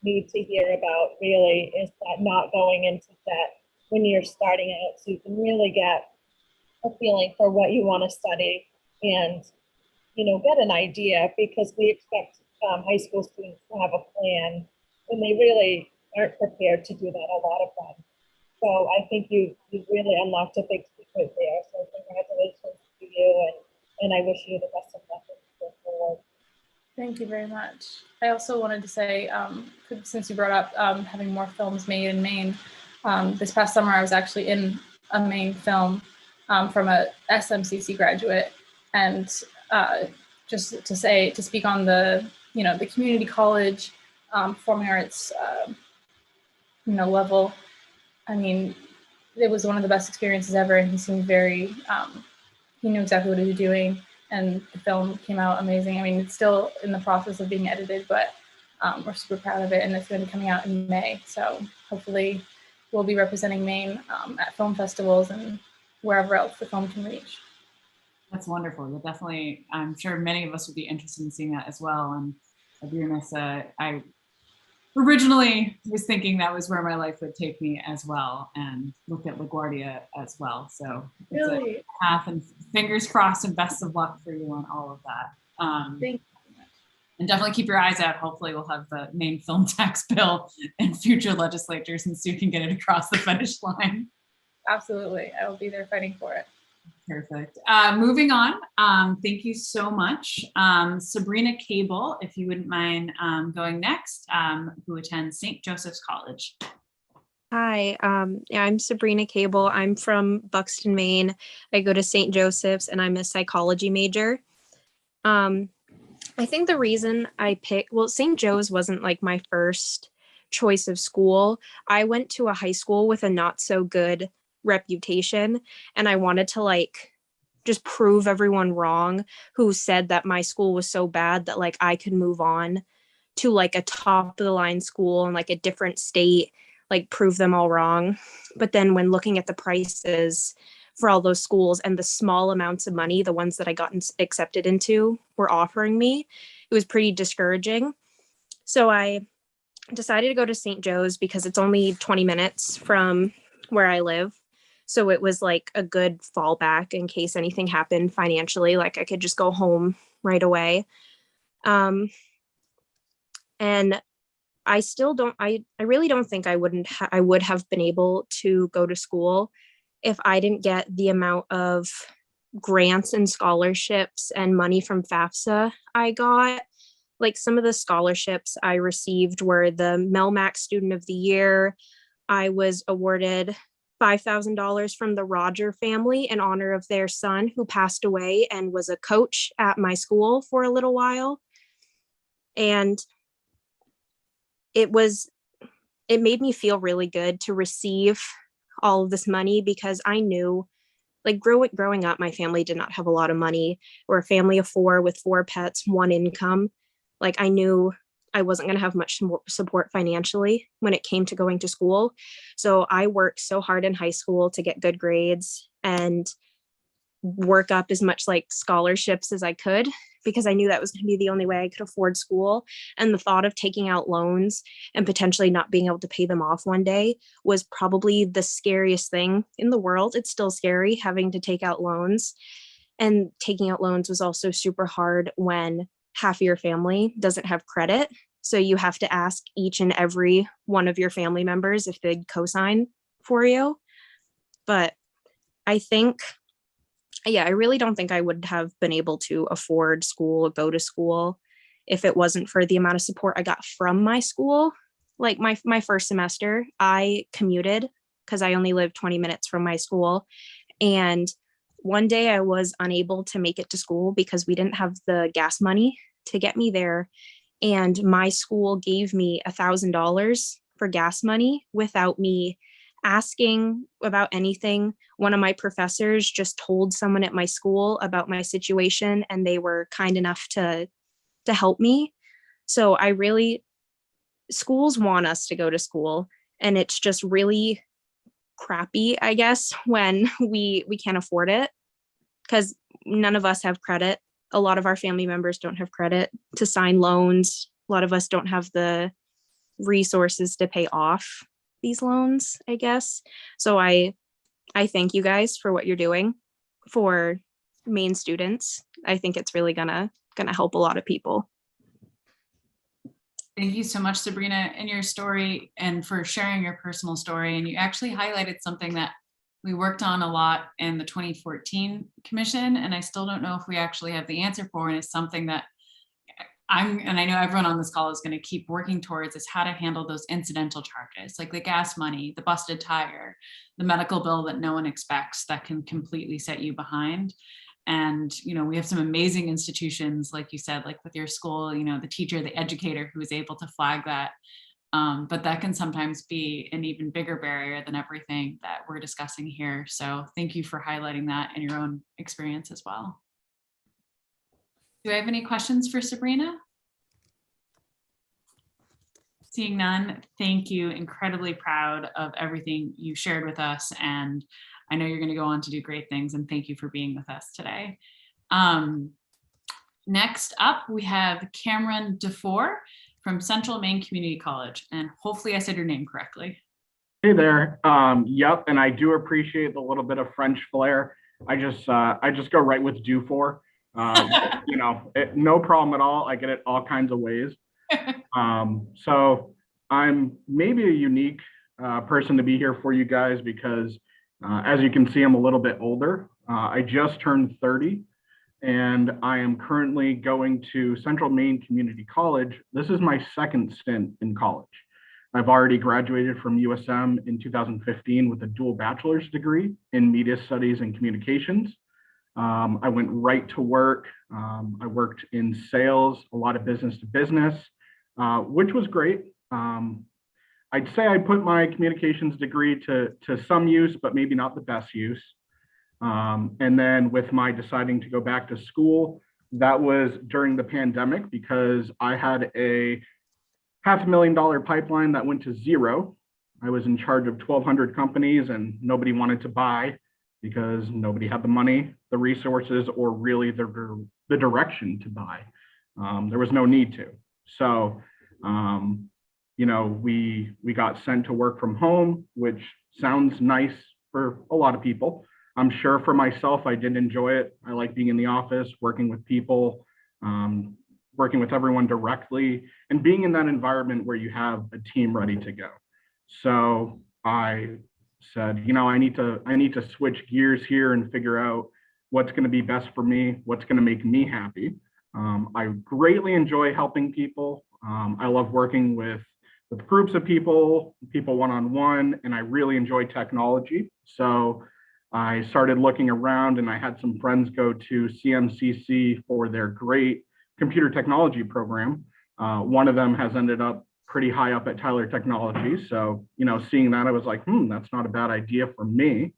need to hear about really is that not going into debt when you're starting out, so you can really get a feeling for what you want to study and, get an idea, because we expect high school students to have a plan and they really aren't prepared to do that, a lot of them. So I think you really unlocked a big secret there. So congratulations to you, and I wish you the best of luck going forward. Thank you very much. I also wanted to say, since you brought up having more films made in Maine, this past summer I was actually in a Maine film from a SMCC graduate, and just to speak on the the community college performing arts level. I mean, it was one of the best experiences ever, and he seemed very he knew exactly what he was doing, and the film came out amazing. I mean, it's still in the process of being edited, but we're super proud of it, and it's going to be coming out in May. So hopefully we'll be representing Maine at film festivals and wherever else the film can reach. That's wonderful. You'll definitely, I'm sure many of us would be interested in seeing that as well. And I'd be remiss, I originally was thinking that was where my life would take me as well, and looked at LaGuardia as well. So it's Really? a path, and fingers crossed, and best of luck for you on all of that. Thank you. And definitely keep your eyes out. Hopefully we'll have the Maine film tax bill in future legislatures, and Sue can get it across the finish line. Absolutely. I will be there fighting for it. Perfect. Moving on. Thank you so much. Sabrina Cable, if you wouldn't mind going next, who attends St. Joseph's College. Hi, I'm Sabrina Cable. I'm from Buxton, Maine. I go to St. Joseph's and I'm a psychology major. I think the reason I picked, St. Joe's wasn't like my first choice of school. I went to a high school with a not so good reputation, and I wanted to just prove everyone wrong who said that my school was so bad that I could move on to a top of the line school in a different state, prove them all wrong. But then when looking at the prices for all those schools and the small amounts of money, the ones that I got accepted into were offering me, it was pretty discouraging. So I decided to go to St. Joe's because it's only 20 minutes from where I live. So it was a good fallback in case anything happened financially. I could just go home right away. And I still don't, I really don't think I would have been able to go to school if I didn't get the amount of grants and scholarships and money from FAFSA I got. Some of the scholarships I received were the Melmac Student of the Year. I was awarded $5,000 from the Roger family in honor of their son who passed away and was a coach at my school for a little while. And it made me feel really good to receive all of this money, because I knew growing up, my family did not have a lot of money. We're a family of 4 with 4 pets, 1 income. I knew I wasn't going to have much support financially when it came to going to school. So I worked so hard in high school to get good grades and work up as much scholarships as I could, because I knew that was going to be the only way I could afford school. And the thought of taking out loans and potentially not being able to pay them off one day was probably the scariest thing in the world. It's still scary having to take out loans. And taking out loans was also super hard when half of your family doesn't have credit. So you have to ask each and every one of your family members if they'd co-sign for you. But I really don't think I would have been able to afford school or go to school if it wasn't for the amount of support I got from my school. My first semester, I commuted because I only lived 20 minutes from my school. And one day I was unable to make it to school because we didn't have the gas money to get me there. And my school gave me $1,000 for gas money without me asking about anything. One of my professors just told someone at my school about my situation, and they were kind enough to help me. So I really schools want us to go to school, and it's just really crappy, I guess, when we can't afford it, because none of us have credit. A lot of our family members don't have credit to sign loans. A lot of us don't have the resources to pay off these loans, I guess. So I thank you guys for what you're doing for Maine students. I think it's really gonna help a lot of people. Thank you so much, Sabrina, in your story and for sharing your personal story. And you actually highlighted something that we worked on a lot in the 2014 commission, and I still don't know if we actually have the answer for, and it's something that and I know everyone on this call is going to keep working towards, is how to handle those incidental charges, like the gas money, the busted tire, the medical bill that no one expects that can completely set you behind. And, we have some amazing institutions, like you said, like with your school, the teacher, the educator who is able to flag that. But that can sometimes be an even bigger barrier than everything that we're discussing here. So thank you for highlighting that in your own experience as well. Do I have any questions for Sabrina? Seeing none, thank you. Incredibly proud of everything you shared with us. And I know you're going to go on to do great things, and thank you for being with us today. Next up, we have Cameron DeFore from Central Maine Community College. And hopefully I said your name correctly. Hey there. Yep. And I do appreciate the little bit of French flair. I just go right with DuFour. No problem at all. I get it all kinds of ways. So I'm maybe a unique person to be here for you guys because as you can see, I'm a little bit older. I just turned 30 and I am currently going to Central Maine Community College. This is my second stint in college. I've already graduated from USM in 2015 with a dual bachelor's degree in media studies and communications. I went right to work. I worked in sales, a lot of business to business, which was great. I'd say I put my communications degree to some use, but maybe not the best use. And then with my deciding to go back to school, that was during the pandemic because I had a $500,000 pipeline that went to zero. I was in charge of 1,200 companies and nobody wanted to buy because nobody had the money, the resources, or really the direction to buy. There was no need to. So, we got sent to work from home, which sounds nice for a lot of people. I'm sure for myself, I did enjoy it. I like being in the office, working with people, working with everyone directly, and being in that environment where you have a team ready to go. So I said, I need to switch gears here and figure out what's going to be best for me, what's going to make me happy. I greatly enjoy helping people. I love working with groups of people one-on-one, and I really enjoy technology. So I started looking around and I had some friends go to CMCC for their great computer technology program. One of them has ended up pretty high up at Tyler Technologies. So, seeing that, I was like, that's not a bad idea for me.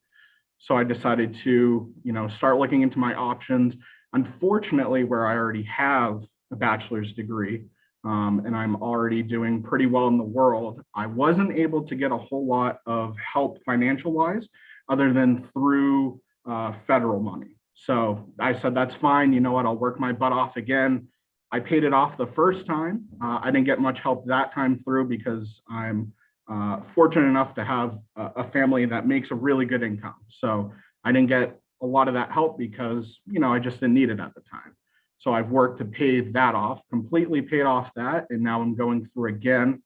So I decided to, start looking into my options. Unfortunately, where I already have a bachelor's degree, and I'm already doing pretty well in the world, I wasn't able to get a whole lot of help financial wise, other than through federal money. So I said, that's fine. You know what? I'll work my butt off again. I paid it off the first time. I didn't get much help that time through because I'm fortunate enough to have a family that makes a really good income. So I didn't get a lot of that help because, I just didn't need it at the time. So I've worked to pay that off, completely paid off that. And now I'm going through again.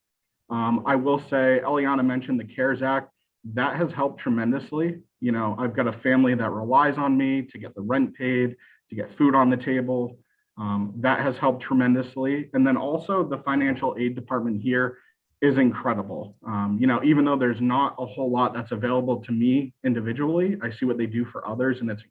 I will say, Eliana mentioned the CARES Act. That has helped tremendously. I've got a family that relies on me to get the rent paid, to get food on the table. That has helped tremendously. And then also the financial aid department here is incredible. Even though there's not a whole lot that's available to me individually, I see what they do for others, and it's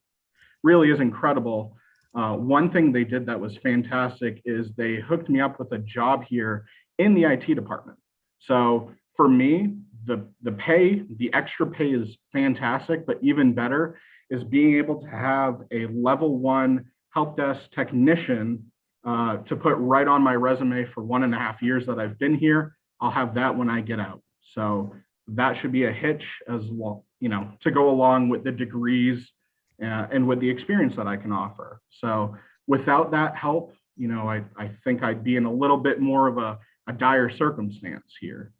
really is incredible. One thing they did that was fantastic is they hooked me up with a job here in the IT department. So for me, the extra pay is fantastic, but even better is being able to have a level 1 help desk technician to put right on my resume for 1.5 years that I've been here. I'll have that when I get out. So that should be a hitch as well, to go along with the degrees and with the experience that I can offer. So without that help, I think I'd be in a little bit more of a dire circumstance here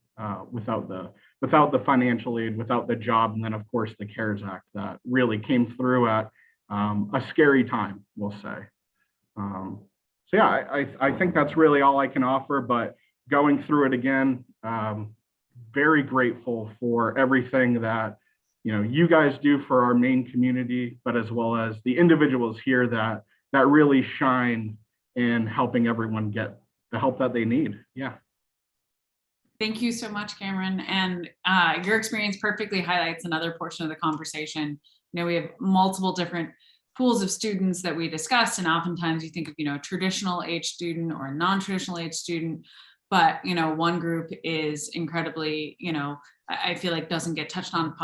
without the financial aid, without the job, and then of course the CARES Act that really came through at a scary time, we'll say. So yeah, I think that's really all I can offer, but going through it again, very grateful for everything that you guys do for our Maine community, but as well as the individuals here that really shine in helping everyone get the help that they need. Yeah. Thank you so much, Cameron. And your experience perfectly highlights another portion of the conversation. We have multiple different pools of students that we discuss, and oftentimes you think of, traditional age student or non-traditional age student, but, one group is incredibly, I feel like doesn't get touched on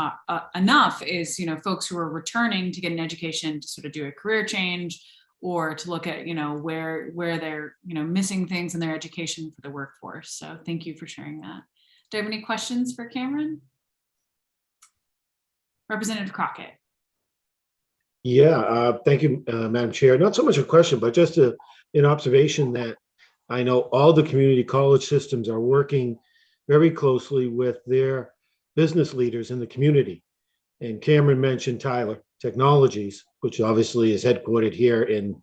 enough is, folks who are returning to get an education to sort of do a career change, or to look at, where they're, missing things in their education for the workforce. So thank you for sharing that. Do you have any questions for Cameron? Representative Crockett. Yeah, thank you, Madam Chair. Not so much a question, but just an observation that I know all the community college systems are working very closely with their business leaders in the community. And Cameron mentioned Tyler Technologies, which obviously is headquartered here in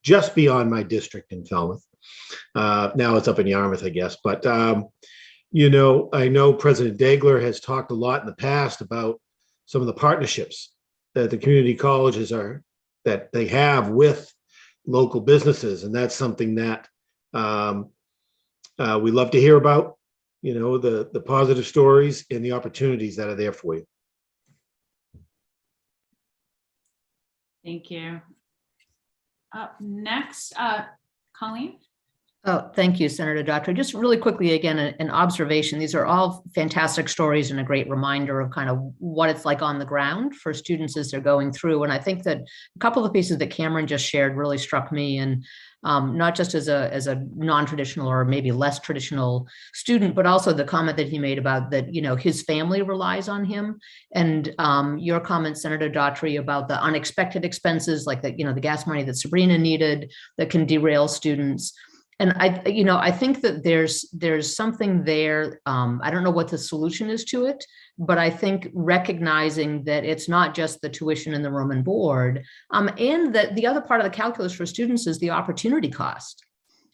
just beyond my district in Falmouth. Now it's up in Yarmouth, I guess. But, I know President Degler has talked a lot in the past about some of the partnerships that the community colleges that they have with local businesses. And that's something that we love to hear about, the positive stories and the opportunities that are there for you. Thank you. Up next, Colleen. Oh, thank you, Senator Daughtry. Just really quickly, again, an observation. These are all fantastic stories and a great reminder of kind of what it's like on the ground for students as they're going through. And I think that a couple of the pieces that Cameron just shared really struck me, and not just as a non-traditional or maybe less traditional student, but also the comment that he made about that, his family relies on him. And your comment, Senator Daughtry, about the unexpected expenses, like the gas money that Sabrina needed that can derail students. And I think that there's something there. I don't know what the solution is to it, but I think recognizing that it's not just the tuition and the room and board, and that the other part of the calculus for students is the opportunity cost.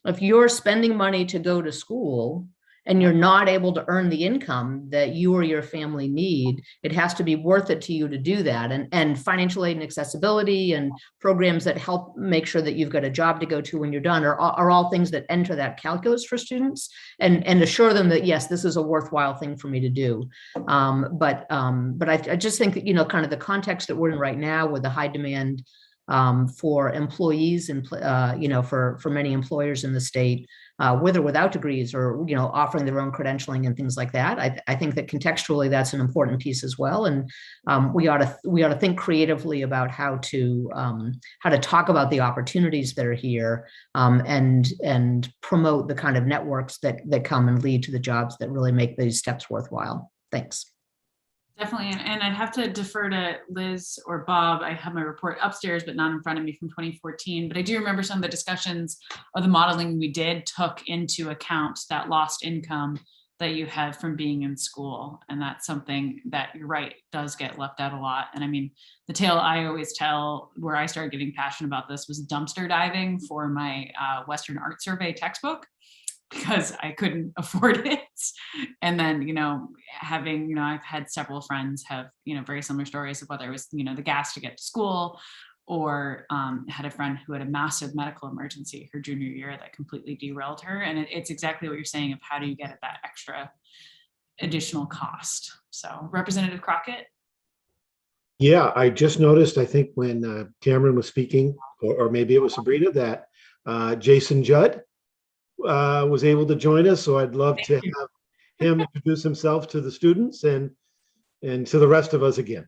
If you're spending money to go to school and you're not able to earn the income that you or your family need, it has to be worth it to you to do that. And financial aid and accessibility and programs that help make sure that you've got a job to go to when you're done are all things that enter that calculus for students and assure them that, yes, this is a worthwhile thing for me to do. But I just think that, kind of the context that we're in right now with the high demand for employees and, for many employers in the state, with or without degrees, or, offering their own credentialing and things like that. I think that contextually that's an important piece as well. And we ought to think creatively about how to talk about the opportunities that are here, and promote the kind of networks that come and lead to the jobs that really make these steps worthwhile. Thanks. Definitely, and I'd have to defer to Liz or Bob. I have my report upstairs, but not in front of me, from 2014. But I do remember some of the discussions of the modeling we did took into account that lost income that you had from being in school. And that's something that, you're right, does get left out a lot. And I mean, the tale I always tell where I started getting passionate about this was dumpster diving for my Western Art Survey textbook, because I couldn't afford it. And then, having, I've had several friends have, very similar stories of whether it was, the gas to get to school, or had a friend who had a massive medical emergency her junior year that completely derailed her. And it's exactly what you're saying of how do you get at that extra additional cost. So Representative Crockett. Yeah, I just noticed, I think when Cameron was speaking, or maybe it was Sabrina, that Jason Judd was able to join us. So I'd love to have him introduce himself to the students and to the rest of us again.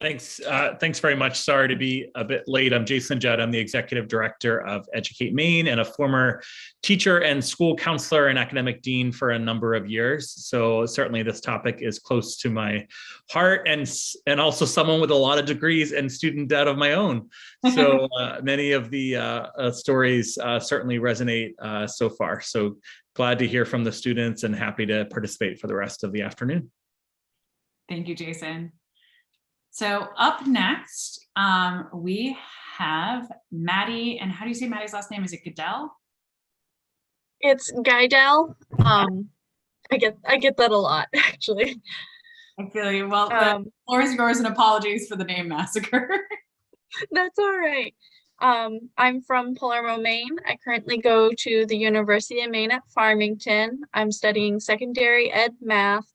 Thanks. Thanks very much. Sorry to be a bit late. I'm Jason Judd. I'm the Executive Director of Educate Maine and a former teacher and school counselor and academic dean for a number of years. So certainly this topic is close to my heart, and also someone with a lot of degrees and student debt of my own. So many of the stories certainly resonate so far. So glad to hear from the students and happy to participate for the rest of the afternoon. Thank you, Jason. So up next, we have Maddie, and how do you say Maddie's last name? Is it Goodell? It's Guydell. I get that a lot, actually. I feel you. Well, the floor is yours, and apologies for the name massacre. That's all right. I'm from Palermo, Maine. I currently go to the University of Maine at Farmington. I'm studying secondary ed math.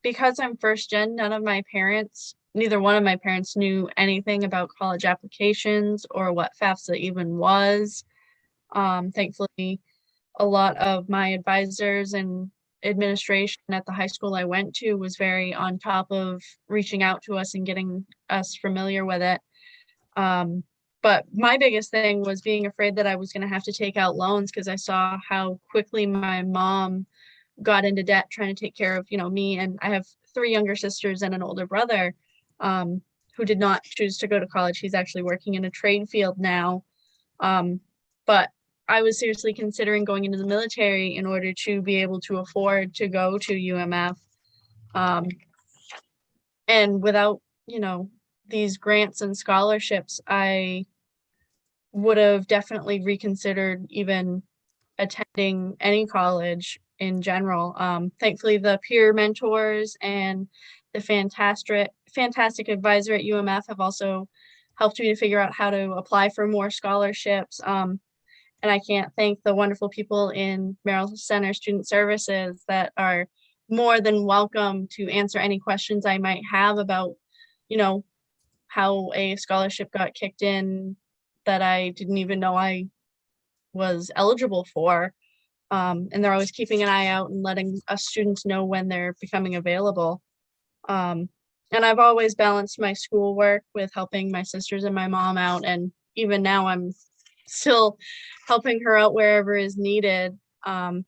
Because I'm first gen, neither one of my parents knew anything about college applications or what FAFSA even was. Thankfully, a lot of my advisors and administration at the high school I went to was very on top of reaching out to us and getting us familiar with it. But my biggest thing was being afraid that I was going to have to take out loans because I saw how quickly my mom got into debt trying to take care of, me. And I have 3 younger sisters and an older brother who did not choose to go to college. He's actually working in a trade field now. But I was seriously considering going into the military in order to be able to afford to go to UMF. And without, these grants and scholarships, I would have definitely reconsidered even attending any college in general. Thankfully, the peer mentors and the fantastic advisor at UMF have also helped me to figure out how to apply for more scholarships. And I can't thank the wonderful people in Merrill Center Student Services that are more than welcome to answer any questions I might have about, how a scholarship got kicked in that I didn't even know I was eligible for. And they're always keeping an eye out and letting us students know when they're becoming available. And I've always balanced my schoolwork with helping my sisters and my mom out. And even now I'm still helping her out wherever is needed. But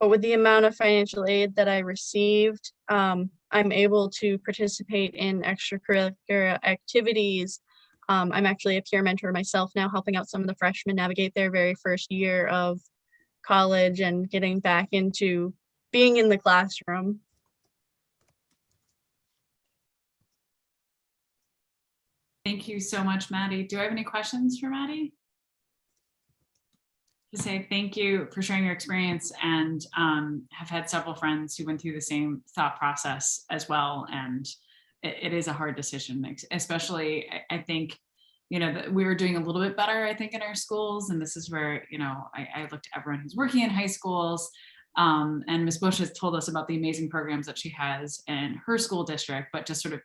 with the amount of financial aid that I received, I'm able to participate in extracurricular activities. I'm actually a peer mentor myself now, helping out some of the freshmen navigate their very first year of college and getting back into being in the classroom. Thank you so much, Maddie. Do I have any questions for Maddie? To say thank you for sharing your experience, and have had several friends who went through the same thought process as well. And it is a hard decision, especially I think, we were doing a little bit better, I think, in our schools. And this is where, I looked at everyone who's working in high schools. And Ms. Bush has told us about the amazing programs that she has in her school district, but just sort of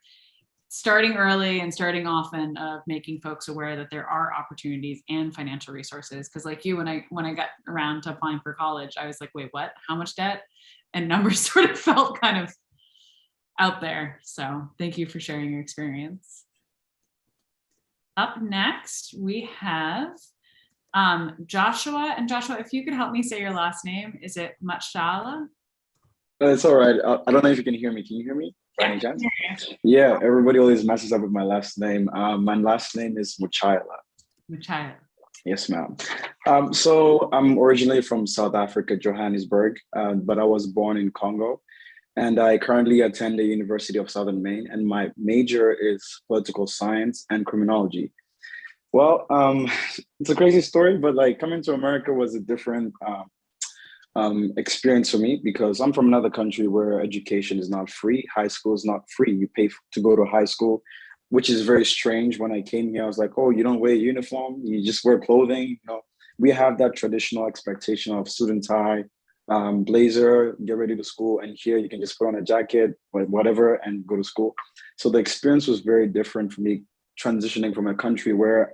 starting early and starting often of making folks aware that there are opportunities and financial resources. Because like you, when I got around to applying for college, I was like, wait, what? How much debt? And numbers sort of felt kind of out there. So thank you for sharing your experience. Up next, we have Joshua. And Joshua, if you could help me say your last name, is it Machala? It's all right. I don't know if you can hear me. Can you hear me? Yeah, everybody always messes up with my last name. My last name is Muchaila. Muchaila. Yes, ma'am. So I'm originally from South Africa, Johannesburg, but I was born in Congo. And I currently attend the University of Southern Maine, and my major is political science and criminology. Well, it's a crazy story, but like coming to America was a different experience for me because I'm from another country where education is not free. High school is not free. You pay to go to high school, which is very strange. When I came here, I was like, oh, you don't wear a uniform, you just wear clothing. We have that traditional expectation of suit and tie, blazer, get ready to school. And here you can just put on a jacket or whatever and go to school. So the experience was very different for me transitioning from a country where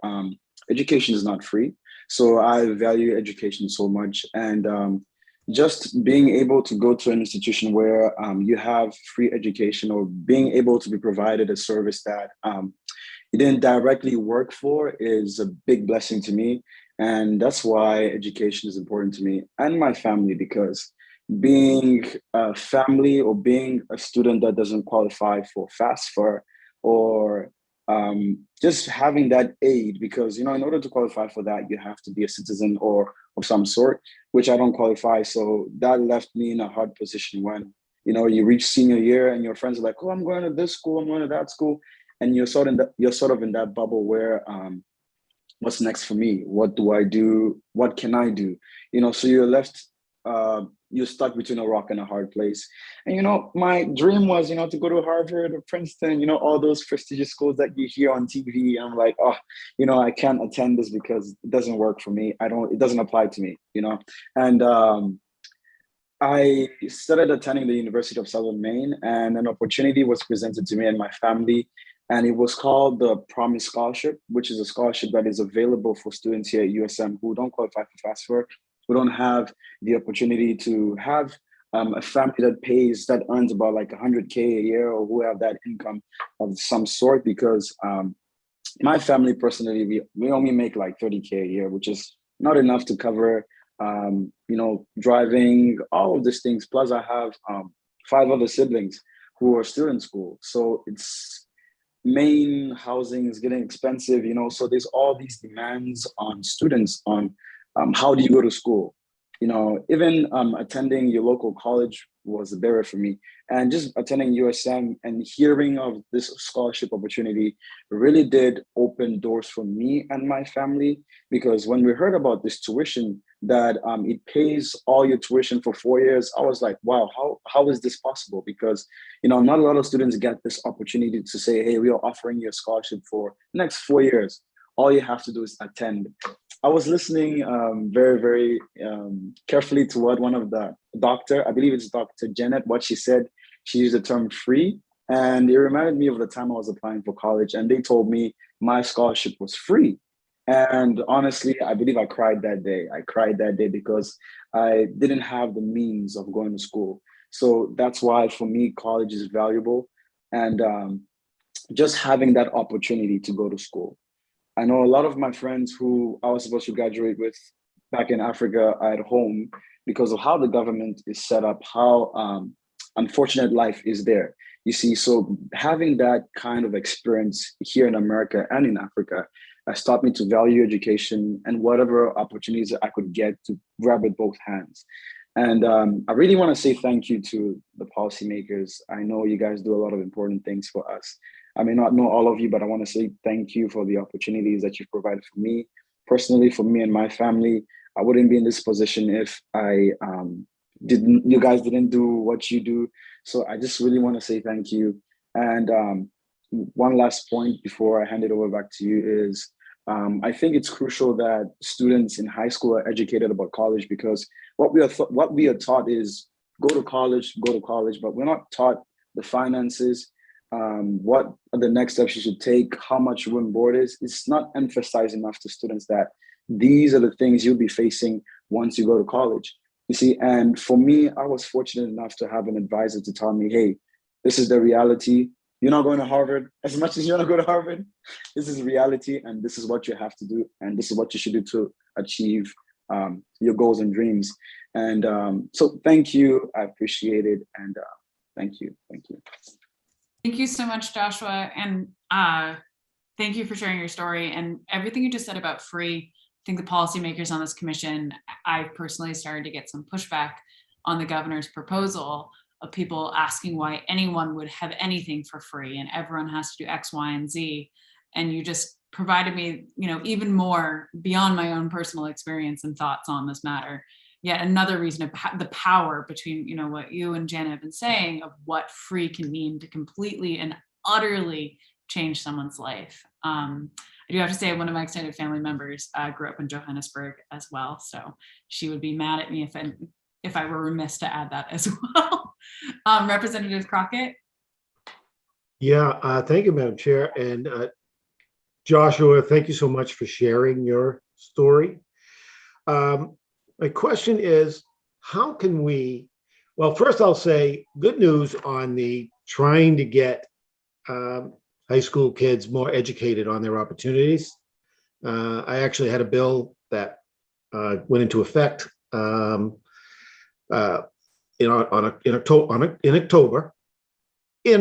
education is not free. So I value education so much. And just being able to go to an institution where you have free education, or being able to be provided a service that you didn't directly work for, is a big blessing to me. And that's why education is important to me and my family, because being a family or being a student that doesn't qualify for FAFSA, or just having that aid, because, in order to qualify for that, you have to be a citizen or of some sort, which I don't qualify. So that left me in a hard position when, you reach senior year and your friends are like, oh, I'm going to this school, I'm going to that school. And you're sort of in that bubble where, what's next for me? What do I do? What can I do? So you're left, you're stuck between a rock and a hard place. And, my dream was, to go to Harvard or Princeton, all those prestigious schools that you hear on TV. And I'm like, oh, I can't attend this because it doesn't work for me. It doesn't apply to me, And I started attending the University of Southern Maine, and an opportunity was presented to me and my family. And it was called the Promise Scholarship, which is a scholarship that is available for students here at USM who don't qualify for FAFSA, who don't have the opportunity to have a family that earns about like $100K a year, or who have that income of some sort. Because my family personally, we only make like $30K a year, which is not enough to cover, driving, all of these things. Plus, I have 5 other siblings who are still in school. So Maine housing is getting expensive, so there's all these demands on students on how do you go to school? Even attending your local college was a barrier for me. And just attending USM and hearing of this scholarship opportunity really did open doors for me and my family. Because when we heard about this tuition, that it pays all your tuition for 4 years, I was like, wow, how is this possible? Because, not a lot of students get this opportunity to say, hey, we are offering you a scholarship for the next 4 years. All you have to do is attend. I was listening very, very carefully to what one of the doctor, I believe it's Dr. Janet, what she said. She used the term free. And it reminded me of the time I was applying for college, and they told me my scholarship was free. And honestly, I believe I cried that day. I cried that day because I didn't have the means of going to school. So that's why, for me, college is valuable. And just having that opportunity to go to school. I know a lot of my friends who I was supposed to graduate with back in Africa are at home because of how the government is set up, how unfortunate life is there. You see, so having that kind of experience here in America and in Africa has taught me to value education and whatever opportunities I could get to grab with both hands. And I really want to say thank you to the policymakers. I know you guys do a lot of important things for us. I may not know all of you, but I want to say thank you for the opportunities that you've provided for me. Personally, for me and my family, I wouldn't be in this position if you guys didn't do what you do. So I just really want to say thank you. And one last point before I hand it over back to you is, I think it's crucial that students in high school are educated about college, because what we are taught is go to college, but we're not taught the finances, what are the next steps you should take, how much room and board is. It's not emphasized enough to students that these are the things you'll be facing once you go to college. You see, and for me, I was fortunate enough to have an advisor to tell me, hey, this is the reality. You're not going to Harvard. As much as you want to go to Harvard, this is reality, and this is what you have to do, and this is what you should do to achieve your goals and dreams. And so thank you. I appreciate it. And thank you. Thank you. Thank you so much, Joshua. And thank you for sharing your story and everything you just said about free. I think the policymakers on this commission, I personally started to get some pushback on the governor's proposal of people asking why anyone would have anything for free and everyone has to do X, Y, and Z. And you just provided me, even more beyond my own personal experience and thoughts on this matter. Yet another reason of the power between, what you and Janet have been saying of what free can mean to completely and utterly change someone's life. I do have to say one of my extended family members grew up in Johannesburg as well. So she would be mad at me if I were remiss to add that as well. Representative Crockett. Yeah, thank you, Madam Chair. And Joshua, thank you so much for sharing your story. My question is, how can we, well, first I'll say good news on the trying to get high school kids more educated on their opportunities. I actually had a bill that went into effect in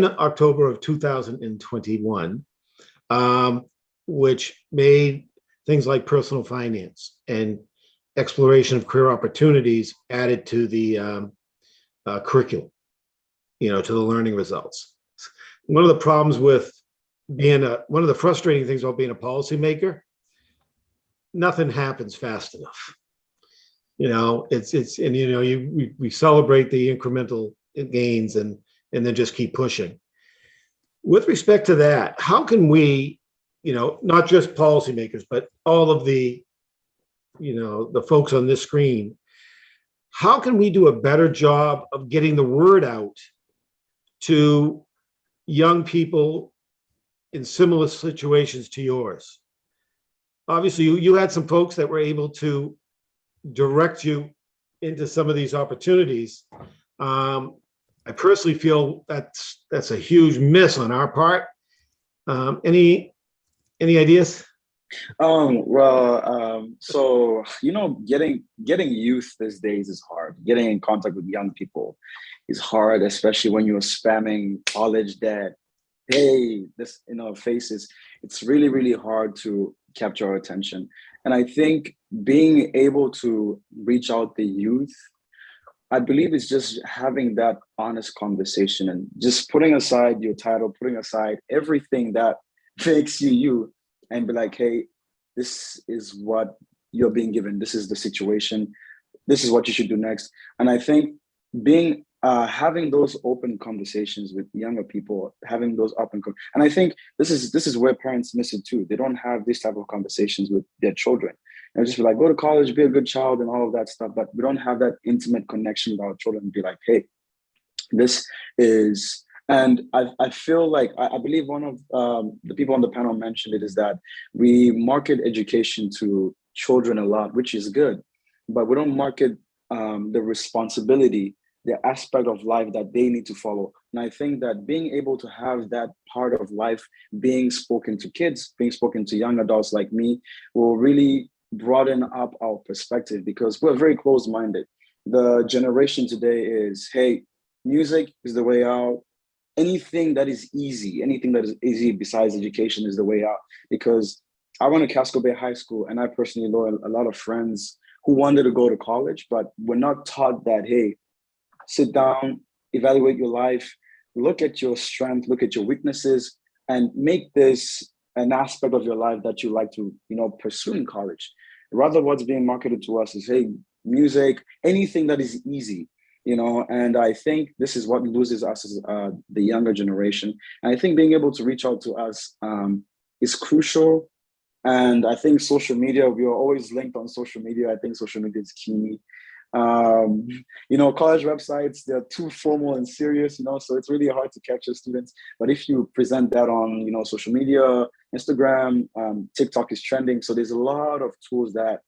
October of 2021, which made things like personal finance and exploration of career opportunities added to the curriculum, to the learning results. One of the problems with one of the frustrating things about being a policymaker, nothing happens fast enough. We celebrate the incremental gains and then just keep pushing. With respect to that, how can we, not just policymakers, but all of the folks on this screen, how can we do a better job of getting the word out to young people in similar situations to yours? Obviously, you had some folks that were able to direct you into some of these opportunities. I personally feel that's a huge miss on our part. Any ideas? So getting youth these days is hard. Getting in contact with young people is hard, especially when you're spamming college debt. Hey, this faces. It's really, really hard to capture our attention. And I think being able to reach out the youth, I believe it's just having that honest conversation and just putting aside your title, putting aside everything that makes you you, and be like, hey, this is what you're being given. This is the situation. This is what you should do next. And I think having those open conversations with younger people, having those and I think this is where parents miss it too. They don't have this type of conversations with their children. And just be like, go to college, be a good child, and all of that stuff. But we don't have that intimate connection with our children and be like, hey, this is. And I feel like, I believe one of the people on the panel mentioned it, is that we market education to children a lot, which is good, but we don't market the responsibility, the aspect of life that they need to follow. And I think that being able to have that part of life being spoken to kids, being spoken to young adults like me, will really broaden up our perspective, because we're very closed-minded. The generation today is, hey, music is the way out. Anything that is easy besides education is the way out. Because I went to Casco Bay High School, and I personally know a lot of friends who wanted to go to college, but were not taught that, hey, sit down, evaluate your life, look at your strength, look at your weaknesses, and make this an aspect of your life that you like to, pursue in college. Rather, what's being marketed to us is, hey, music, anything that is easy, and I think this is what loses us as the younger generation. And I think being able to reach out to us is crucial. And I think social media, we are always linked on social media. I think social media is key. College websites, they're too formal and serious, so it's really hard to capture students. But if you present that on, social media, Instagram, TikTok is trending. So there's a lot of tools that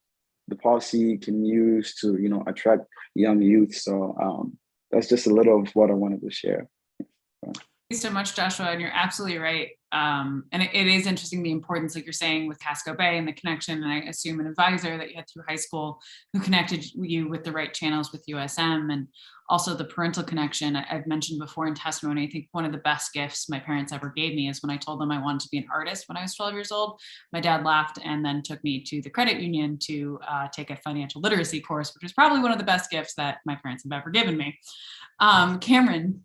the policy can use to, attract young youth. So that's just a little of what I wanted to share. Thank you so much, Joshua. And you're absolutely right. And it is interesting, the importance, like you're saying, with Casco Bay and the connection. And I assume an advisor that you had through high school who connected you with the right channels with USM, and also the parental connection. I've mentioned before in testimony, I think one of the best gifts my parents ever gave me is when I told them I wanted to be an artist when I was 12 years old. My dad laughed and then took me to the credit union to take a financial literacy course, which is probably one of the best gifts that my parents have ever given me. Cameron.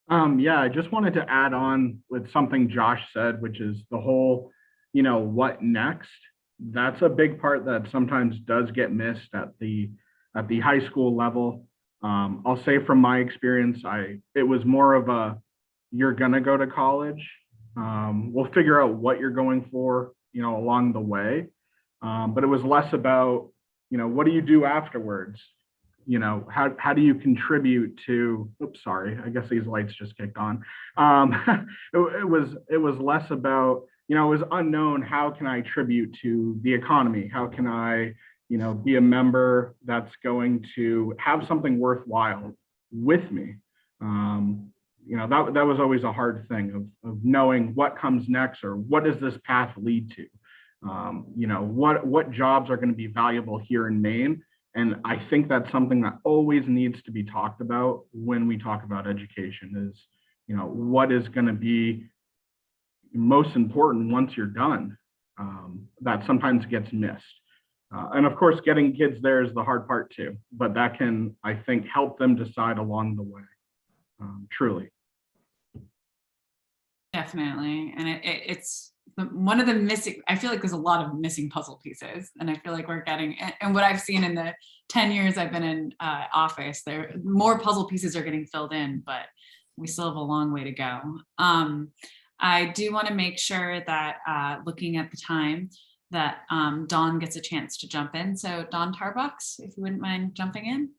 Yeah, I just wanted to add on with something Josh said, which is the whole, what next? That's a big part that sometimes does get missed at the high school level. I'll say from my experience, it was more of a, you're gonna go to college. We'll figure out what you're going for, along the way. But it was less about, what do you do afterwards? How do you contribute to, oops, sorry, I guess these lights just kicked on. It was less about, it was unknown, how can I contribute to the economy? How can I, be a member that's going to have something worthwhile with me. That was always a hard thing of knowing what comes next, or what does this path lead to? What jobs are going to be valuable here in Maine? And I think that's something that always needs to be talked about when we talk about education is, what is going to be most important once you're done, that sometimes gets missed. And of course, getting kids there is the hard part too, but that can, I think, help them decide along the way, truly. Definitely. And it's one of the missing, I feel like there's a lot of missing puzzle pieces, and I feel like we're getting, and what I've seen in the 10 years I've been in office, there more puzzle pieces are getting filled in, but we still have a long way to go. I do want to make sure that looking at the time that Dawn gets a chance to jump in. So Dawn Tarbox, if you wouldn't mind jumping in.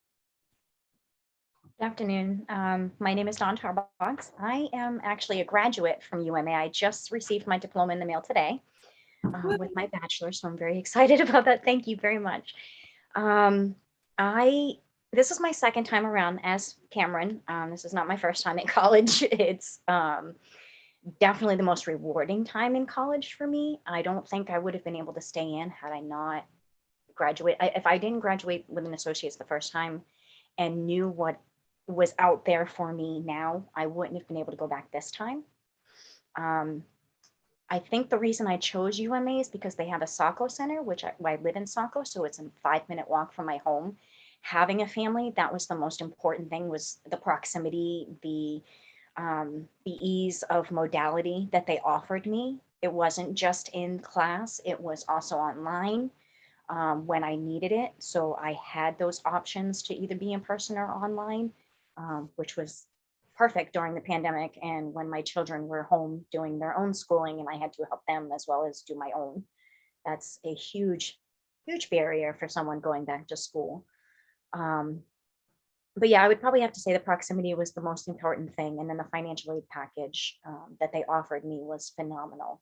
Good afternoon. My name is Dawn Tarbox. I am actually a graduate from UMA. I just received my diploma in the mail today with my bachelor's, so I'm very excited about that. Thank you very much. This is my second time around as Cameron. This is not my first time at college. It's definitely the most rewarding time in college for me. I don't think I would have been able to stay in had I not graduated. If I didn't graduate with an associate's the first time and knew what was out there for me now, I wouldn't have been able to go back this time. I think the reason I chose UMA is because they have a Saco Center, which I live in Saco, so it's a 5-minute walk from my home. Having a family, that was the most important thing, was the proximity, the ease of modality that they offered me. It wasn't just in class, it was also online when I needed it. So I had those options to either be in person or online, which was perfect during the pandemic and when my children were home doing their own schooling and I had to help them as well as do my own. That's a huge, huge barrier for someone going back to school. But yeah, I would probably have to say the proximity was the most important thing. And then the financial aid package that they offered me was phenomenal.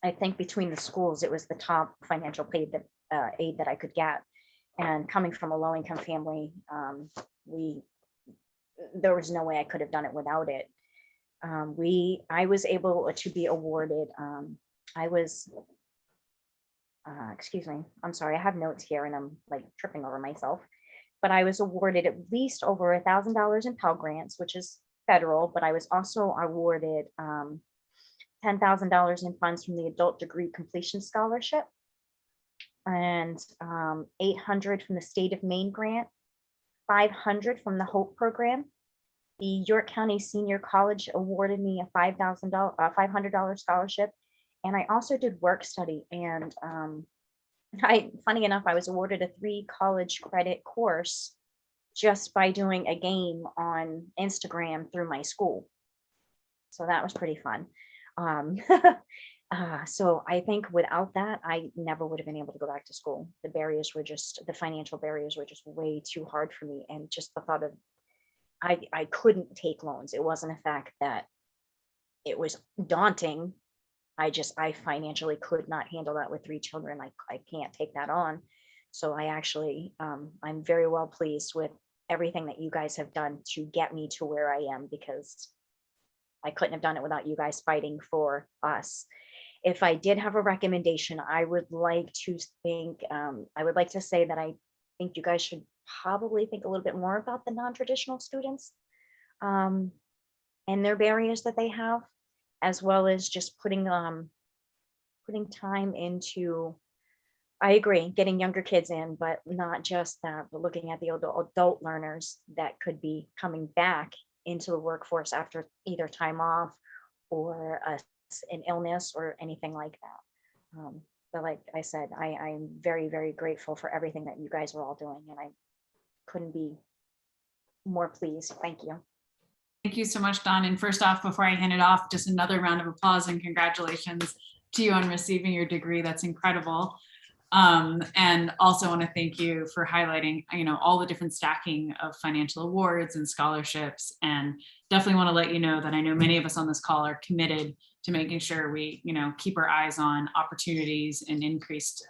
I think between the schools, it was the top financial aid that I could get. And coming from a low-income family, there was no way I could have done it without it. I was able to be awarded, excuse me, I'm sorry, I have notes here and I'm like tripping over myself, but I was awarded at least over $1,000 in Pell Grants, which is federal, but I was also awarded $10,000 in funds from the Adult Degree Completion Scholarship and $800 from the State of Maine grant, $500 from the HOPE program. The York County Senior College awarded me a $500 scholarship. And I also did work study. And funny enough, I was awarded a 3 college credit course just by doing a game on Instagram through my school. So that was pretty fun. So I think without that, I never would have been able to go back to school. The financial barriers were just way too hard for me. And just the thought of, I couldn't take loans. It wasn't a fact that it was daunting. I financially could not handle that with 3 children. I can't take that on. So I actually, I'm very well pleased with everything that you guys have done to get me to where I am, because I couldn't have done it without you guys fighting for us. If I did have a recommendation, I would like to say that I think you guys should probably think a little bit more about the non-traditional students and their barriers that they have, as well as just putting time into, I agree, getting younger kids in, but not just that, but looking at the adult learners that could be coming back into the workforce after either time off or an illness or anything like that. But like I said, I'm very, very grateful for everything that you guys are all doing, and I couldn't be more pleased. Thank you. Thank you so much, Dawn. And first off, before I hand it off, just another round of applause and congratulations to you on receiving your degree. That's incredible. And also want to thank you for highlighting, all the different stacking of financial awards and scholarships. And definitely want to let you know that I know many of us on this call are committed to making sure we, keep our eyes on opportunities and increased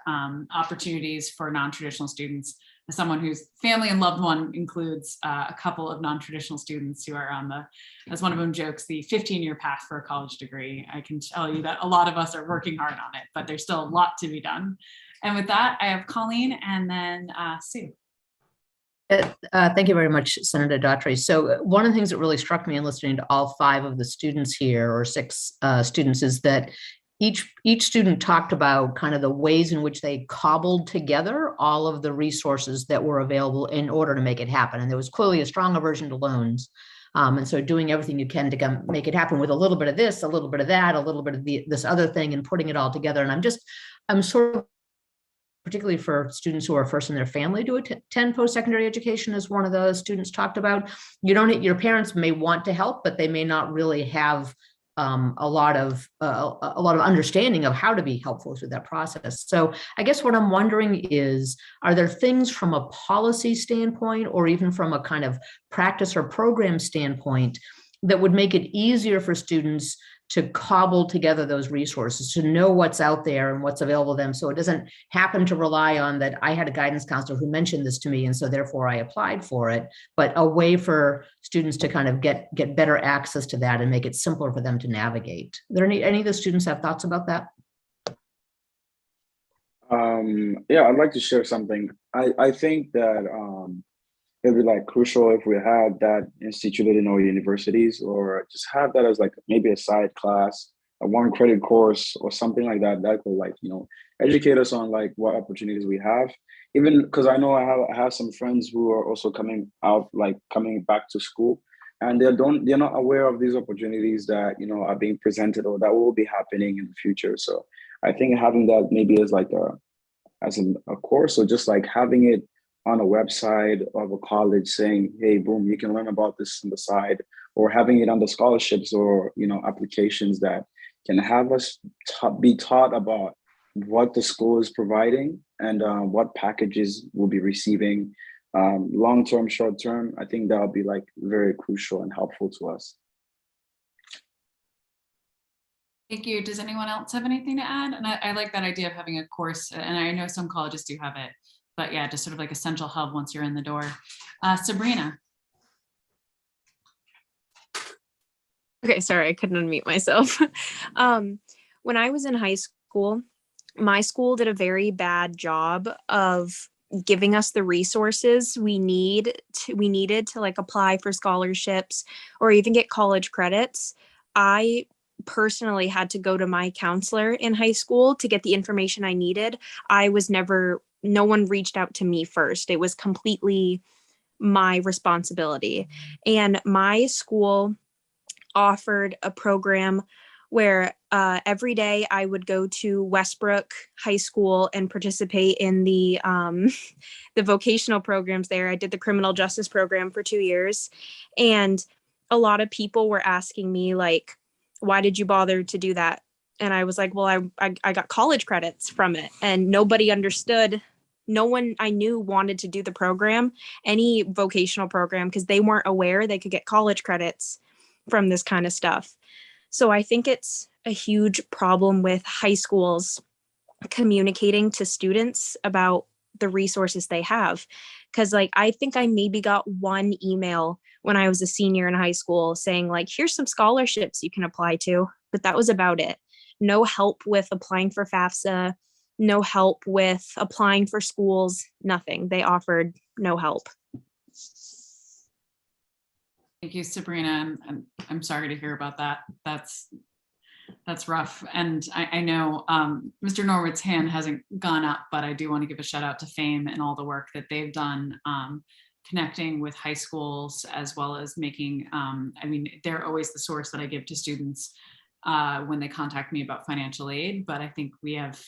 opportunities for non-traditional students. As someone whose family and loved one includes a couple of non-traditional students who are on the, as one of them jokes, the 15-year path for a college degree, I can tell you that a lot of us are working hard on it, but there's still a lot to be done. And with that, I have Colleen and then Sue. Thank you very much, Senator Daughtry. So one of the things that really struck me in listening to all 5 of the students here, or 6 students, is that each student talked about kind of the ways in which they cobbled together all of the resources that were available in order to make it happen. And there was clearly a strong aversion to loans. And so doing everything you can to make it happen with a little bit of this, a little bit of that, a little bit of this other thing, and putting it all together. And I'm sort of, particularly for students who are first in their family to attend post-secondary education, as one of those students talked about. Your parents may want to help, but they may not really have a lot of understanding of how to be helpful through that process. So I guess what I'm wondering is, are there things from a policy standpoint, or even from a kind of practice or program standpoint, that would make it easier for students to cobble together those resources, to know what's out there and what's available to them, so it doesn't happen to rely on that I had a guidance counselor who mentioned this to me, and so therefore I applied for it, but a way for students to kind of get better access to that and make it simpler for them to navigate. Are there any of the students have thoughts about that? Yeah, I'd like to share something. I think that it'd be like crucial if we had that instituted in our universities, or just have that as like maybe a side class, a 1 credit course or something like that, that could educate us on like what opportunities we have. Even because I know I have some friends who are also coming back to school, and they're not aware of these opportunities that are being presented or that will be happening in the future. So I think having that maybe as like a course, or just like having it on a website of a college saying, hey, boom, you can learn about this on the side, or having it on the scholarships or, applications that can have us be taught about what the school is providing and what packages we'll be receiving, long-term, short-term. I think that'll be like very crucial and helpful to us. Thank you. Does anyone else have anything to add? And I like that idea of having a course, and I know some colleges do have it. But yeah, just sort of like a central hub once you're in the door. Sabrina. Okay, sorry, I couldn't unmute myself. When I was in high school, my school did a very bad job of giving us the resources we needed to like apply for scholarships or even get college credits. I personally had to go to my counselor in high school to get the information I needed. No one reached out to me first. It was completely my responsibility. And my school offered a program where every day I would go to Westbrook High School and participate in the vocational programs there. I did the criminal justice program for 2 years. And a lot of people were asking me, like, why did you bother to do that? And I was like, well, I got college credits from it. And nobody understood. No one I knew wanted to do the program, any vocational program, because they weren't aware they could get college credits from this kind of stuff. So I think it's a huge problem with high schools communicating to students about the resources they have. Because I think I maybe got 1 email when I was a senior in high school saying like, here's some scholarships you can apply to, but that was about it. No help with applying for FAFSA, no help with applying for schools, nothing. They offered no help. Thank you, Sabrina. I'm sorry to hear about that. That's rough. And I know Mr. Norwood's hand hasn't gone up, but I do want to give a shout out to FAME and all the work that they've done connecting with high schools, as well as making, they're always the source that I give to students when they contact me about financial aid. But I think we have,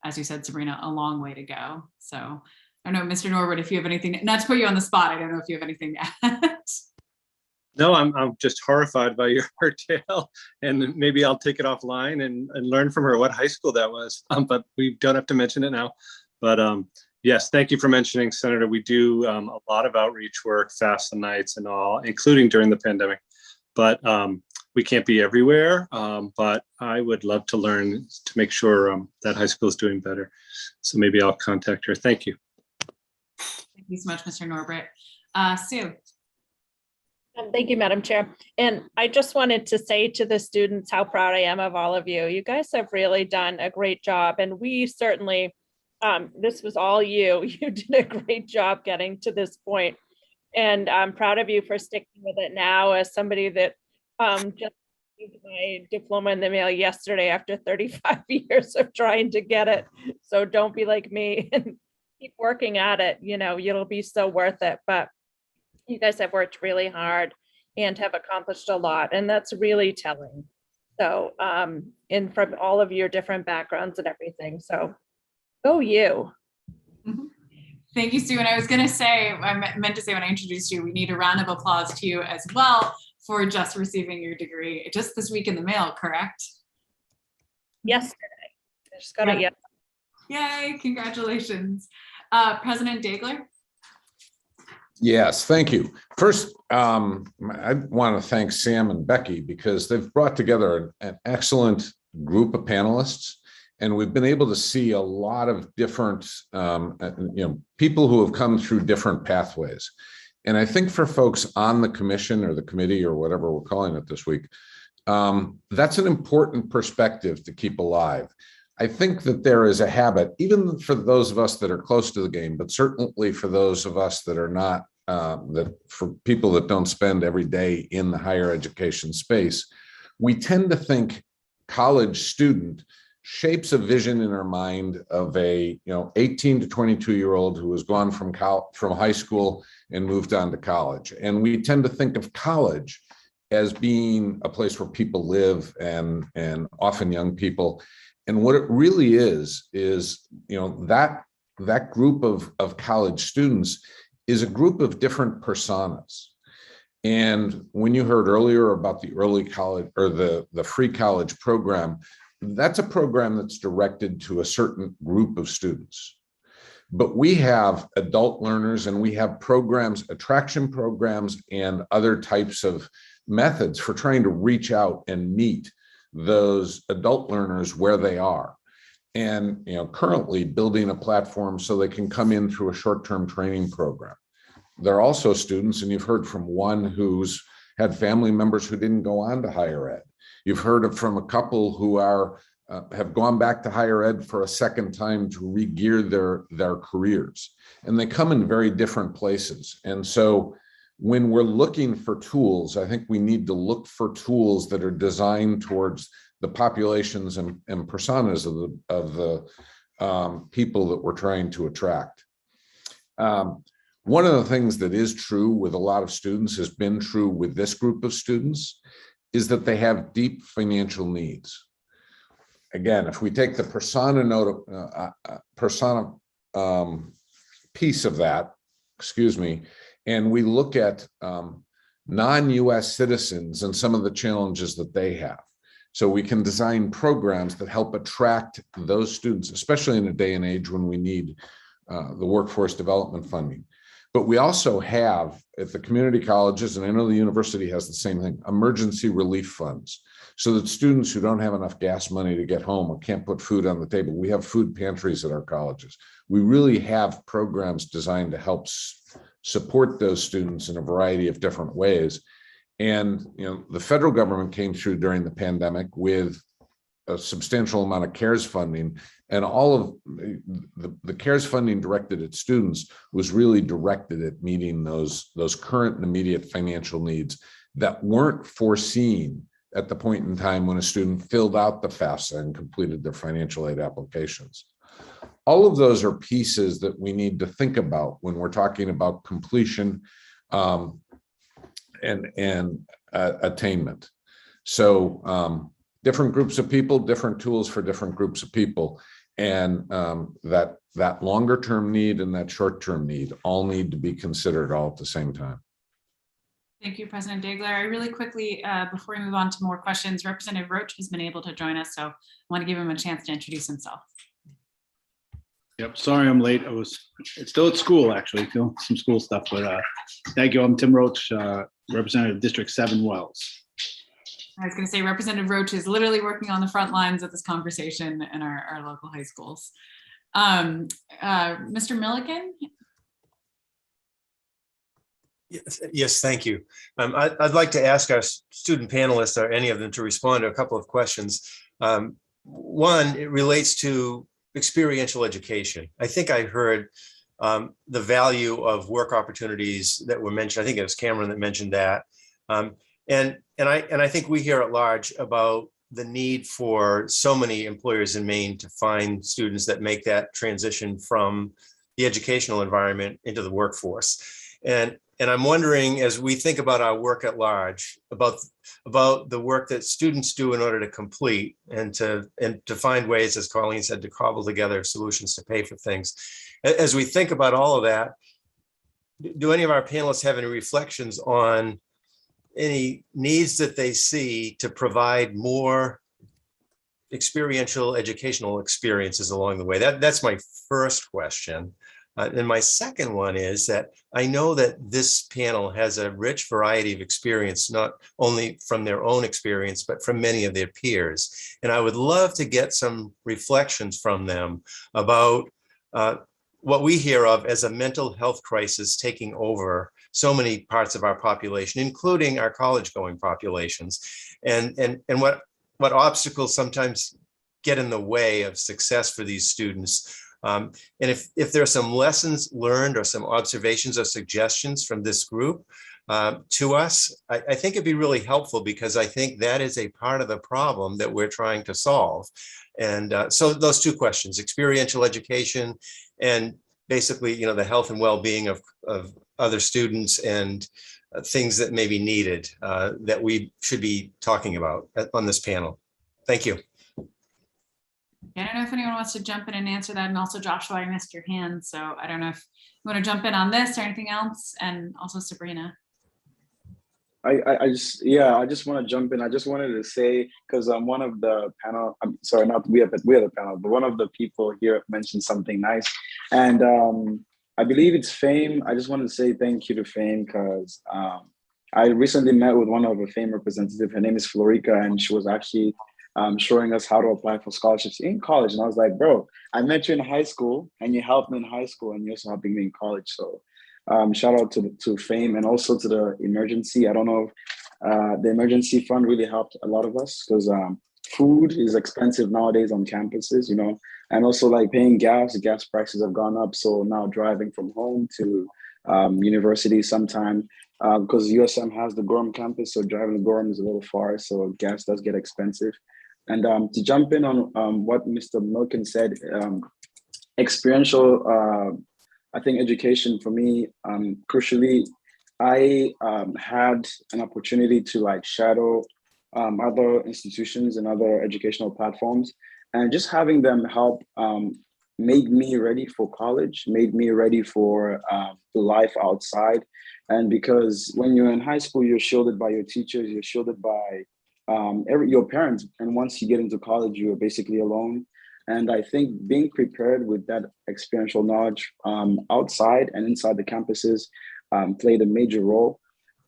as you said, Sabrina, a long way to go. So I don't know, Mr. Norwood, if you have anything, not to put you on the spot, I don't know if you have anything to add. No, I'm just horrified by your tale, and maybe I'll take it offline and learn from her what high school that was. But we don't have to mention it now. But yes, thank you for mentioning, Senator. We do a lot of outreach work, FAFSA nights and all, including during the pandemic. But we can't be everywhere. But I would love to learn to make sure that high school is doing better. So maybe I'll contact her. Thank you. Thank you so much, Mr. Norbert. Sue. Thank you, Madam Chair. And I just wanted to say to the students how proud I am of all of you. You guys have really done a great job, and we certainly, this was all you. You did a great job getting to this point. And I'm proud of you for sticking with it now as somebody that just received my diploma in the mail yesterday after 35 years of trying to get it. So don't be like me and keep working at it. You know, it'll be so worth it. But you guys have worked really hard and have accomplished a lot, and that's really telling. So, and from all of your different backgrounds and everything. So go you. Thank you, Sue. And I was going to say, I meant to say when I introduced you, we need a round of applause to you as well for just receiving your degree just this week in the mail, correct? Yesterday. I just got it yesterday. Yay, congratulations. President Dagler. Yes, thank you. First, I want to thank Sam and Becky because they've brought together an excellent group of panelists, and we've been able to see a lot of different, people who have come through different pathways. And I think for folks on the commission or the committee or whatever we're calling it this week, that's an important perspective to keep alive. I think that there is a habit, even for those of us that are close to the game, but certainly for those of us that are not, that for people that don't spend every day in the higher education space, we tend to think college student shapes a vision in our mind of a 18 to 22-year-old who has gone from high school and moved on to college. And we tend to think of college as being a place where people live and often young people. And what it really is that group of college students is a group of different personas. And when you heard earlier about the early college or the free college program, that's a program that's directed to a certain group of students. But we have adult learners and we have programs, attraction programs, and other types of methods for trying to reach out and meet those adult learners where they are. And currently building a platform so they can come in through a short-term training program. There are also students, and you've heard from one who's had family members who didn't go on to higher ed. You've heard from a couple who have gone back to higher ed for a second time to re-gear their careers. And they come in very different places. And so when we're looking for tools, I think we need to look for tools that are designed towards the populations and personas of the people that we're trying to attract. One of the things that is true with a lot of students, has been true with this group of students, is that they have deep financial needs. Again, if we take the persona piece of that, and we look at non-US citizens and some of the challenges that they have. So we can design programs that help attract those students, especially in a day and age when we need the workforce development funding. But we also have at the community colleges, and I know the university has the same thing, emergency relief funds, so that students who don't have enough gas money to get home or can't put food on the table, we have food pantries at our colleges. We really have programs designed to help support those students in a variety of different ways. And the federal government came through during the pandemic with a substantial amount of CARES funding, and all of the CARES funding directed at students was really directed at meeting those current and immediate financial needs that weren't foreseen at the point in time when a student filled out the FAFSA and completed their financial aid applications. All of those are pieces that we need to think about when we're talking about completion and attainment. So different groups of people, different tools for different groups of people, and that longer term need and that short term need all need to be considered all at the same time. Thank you, President Dagler. I really quickly, before we move on to more questions, Representative Roach has been able to join us, so I want to give him a chance to introduce himself. Yep, sorry I'm late. It's still at school, actually, doing some school stuff, but thank you. I'm Tim Roach, Representative District 7 Wells. I was going to say Representative Roach is literally working on the front lines of this conversation in our local high schools. Mr. Milliken? Yes, thank you. I'd like to ask our student panelists, or any of them, to respond to a couple of questions. One, it relates to experiential education. I think I heard the value of work opportunities that were mentioned. I think it was Cameron that mentioned that. And I think we hear at large about the need for so many employers in Maine to find students that make that transition from the educational environment into the workforce. And I'm wondering, as we think about our work at large, about the work that students do in order to complete and to find ways, as Colleen said, to cobble together solutions to pay for things. As we think about all of that, do any of our panelists have any reflections on any needs that they see to provide more experiential educational experiences along the way? That's my first question. And my second one is that I know that this panel has a rich variety of experience, not only from their own experience, but from many of their peers. And I would love to get some reflections from them about what we hear of as a mental health crisis taking over so many parts of our population, including our college-going populations, and what obstacles sometimes get in the way of success for these students. And if there are some lessons learned or some observations or suggestions from this group to us, I think it'd be really helpful, because I think that is a part of the problem that we're trying to solve. And so those two questions, experiential education and basically, the health and well-being of other students and things that may be needed that we should be talking about on this panel. Thank you. I don't know if anyone wants to jump in and answer that. And also, Joshua, I missed your hand. So I don't know if you want to jump in on this or anything else. And also Sabrina. I just want to jump in. I just wanted to say, because one of the panel, I'm sorry, not we are the panel, but one of the people here mentioned something nice. And I believe it's FAME. I just wanted to say thank you to FAME, because I recently met with one of the FAME representatives. Her name is Florica, and she was actually showing us how to apply for scholarships in college. And I was like, bro, I met you in high school and you helped me in high school, and you're also helping me in college. So shout out to FAME, and also to the emergency. I don't know if the emergency fund really helped a lot of us, because food is expensive nowadays on campuses, and also like paying gas. The gas prices have gone up. So now driving from home to university sometime, because USM has the Gorham campus, so driving to Gorham is a little far, so gas does get expensive. And to jump in on what Mr. Milken said, experiential, I think education for me, crucially, I had an opportunity to shadow other institutions and other educational platforms, and just having them help made me ready for college, made me ready for the life outside. And because when you're in high school, you're shielded by your teachers, you're shielded by your parents. And once you get into college, you're basically alone. And I think being prepared with that experiential knowledge outside and inside the campuses played a major role.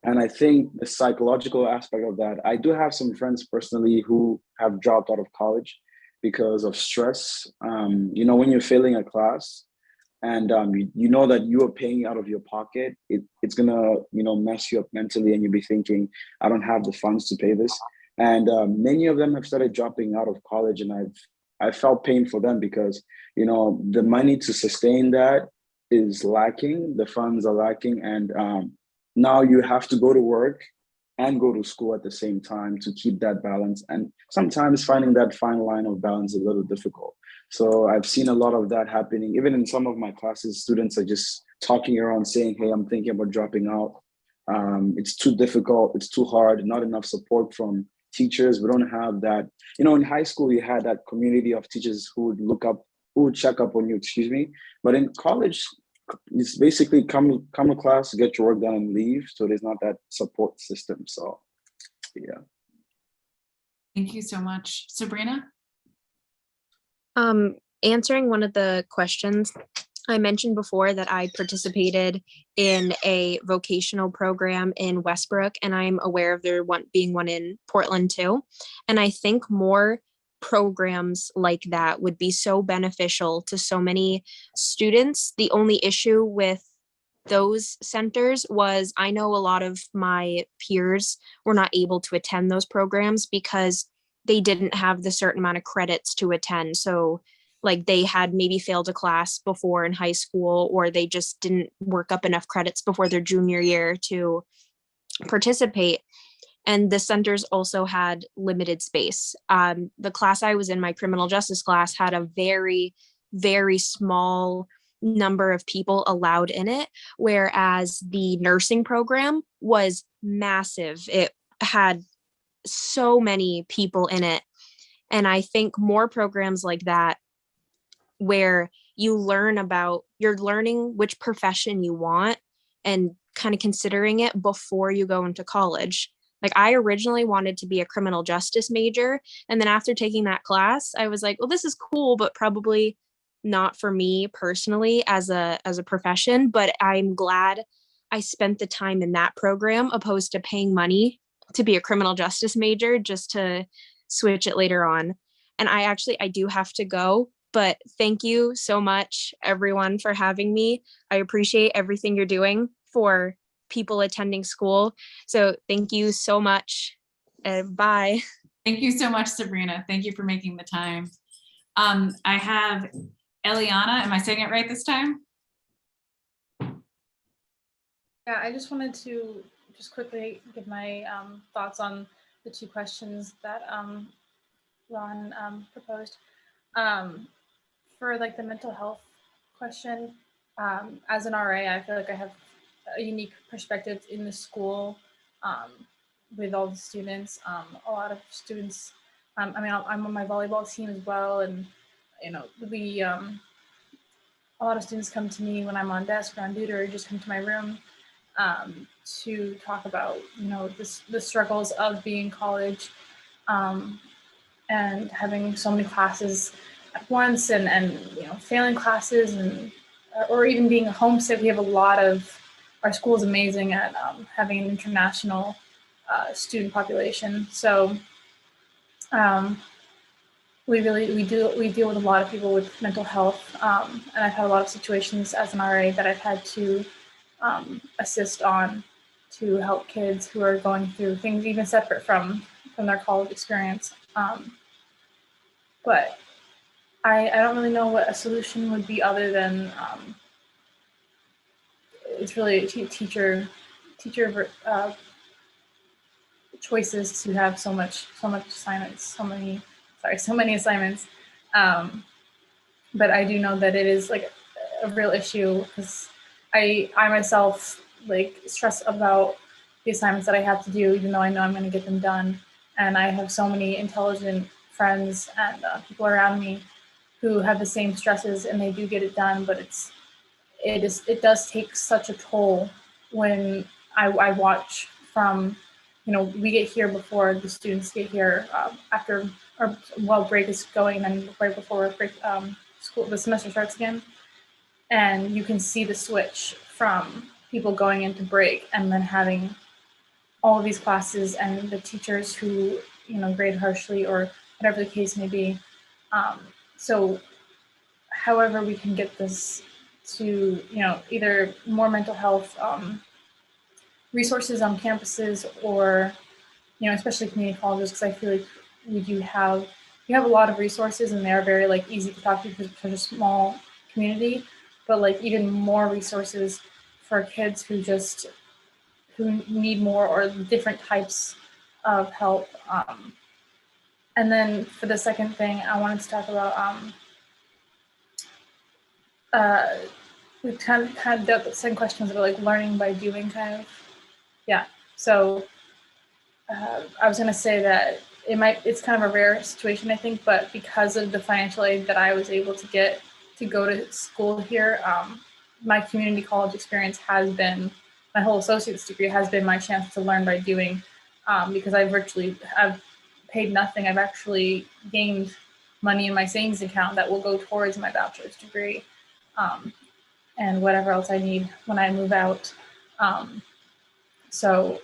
And I think the psychological aspect of that, I do have some friends personally who have dropped out of college because of stress. When you're failing a class and you know that you are paying out of your pocket, it's gonna mess you up mentally, and you'll be thinking, I don't have the funds to pay this. And many of them have started dropping out of college, and I felt pain for them, because the money to sustain that is lacking, the funds are lacking, and now you have to go to work and go to school at the same time to keep that balance. And sometimes finding that fine line of balance is a little difficult. So I've seen a lot of that happening. Even in some of my classes, students are just talking around saying, hey, I'm thinking about dropping out. It's too difficult, it's too hard, not enough support from teachers. We don't have that. In high school, you had that community of teachers who would check up on you, But in college, it's basically come to class, get your work done, and leave. So there's not that support system. So, yeah. Thank you so much. Sabrina? answering one of the questions, I mentioned before that I participated in a vocational program in Westbrook, and I'm aware of there being one in Portland too. And I think more programs like that would be so beneficial to so many students. The only issue with those centers was I know a lot of my peers were not able to attend those programs because they didn't have the certain amount of credits to attend. So like they had maybe failed a class before in high school, or they just didn't work up enough credits before their junior year to participate. And the centers also had limited space. The class I was in, my criminal justice class, had a very, very small number of people allowed in it, whereas the nursing program was massive. It had so many people in it. And I think more programs like that, where you're learning which profession you want and kind of considering it before you go into college. Like I originally wanted to be a criminal justice major. And then after taking that class, I was like, well, this is cool, but probably not for me personally as a profession. But I'm glad I spent the time in that program opposed to paying money to be a criminal justice major just to switch it later on. And I do have to go, but thank you so much, everyone, for having me. I appreciate everything you're doing for people attending school. So thank you so much. Bye. Thank you so much, Sabrina. Thank you for making the time. I have Eliana. Am I saying it right this time? Yeah, I just wanted to just quickly give my thoughts on the two questions that Ron proposed. For like the mental health question, as an RA, I feel like I have a unique perspective in the school with all the students. A lot of students, I mean, I'm on my volleyball team as well, and you know, a lot of students come to me when I'm on desk or on duty, or just come to my room to talk about, you know, the struggles of being in college and having so many classes at once, and you know, failing classes, and or even being homesick. We have a lot of, our school is amazing at having an international student population. So we deal with a lot of people with mental health, and I've had a lot of situations as an RA that I've had to assist on to help kids who are going through things even separate from their college experience. But I don't really know what a solution would be other than it's really teacher choices to have so much assignments, so many assignments. But I do know that it is like a real issue because I myself like stress about the assignments that I have to do, even though I know I'm going to get them done. And I have so many intelligent friends and people around me who have the same stresses, and they do get it done. But it does take such a toll when I watch from, you know, we get here before the students get here after our break is going, and right before break, the semester starts again, and you can see the switch from people going into break and then having all of these classes and the teachers who, you know, grade harshly or whatever the case may be. So however we can get this to, you know, either more mental health resources on campuses, or, you know, especially community colleges, because I feel like we have a lot of resources and they are very like easy to talk to because it's such a small community, but like even more resources for kids who need more or different types of help. And then for the second thing, I wanted to talk about we kind of had the second question was about like learning by doing, kind of. Yeah. So I was going to say that it's kind of a rare situation, I think, but because of the financial aid that I was able to get to go to school here, my community college experience has been, my whole associate's degree has been my chance to learn by doing, because I've paid nothing. I've actually gained money in my savings account that will go towards my bachelor's degree, and whatever else I need when I move out. So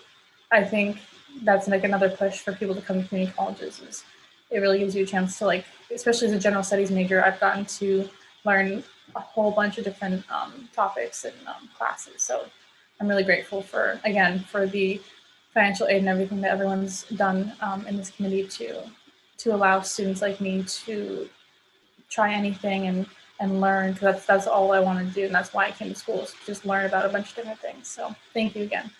I think that's like another push for people to come to community colleges. Is it really gives you a chance to, like, especially as a general studies major, I've gotten to learn a whole bunch of different topics and classes. So I'm really grateful for, again, for the financial aid and everything that everyone's done in this committee to allow students like me to try anything and learn, because that's all I want to do, and that's why I came to school, is just learn about a bunch of different things. So thank you again.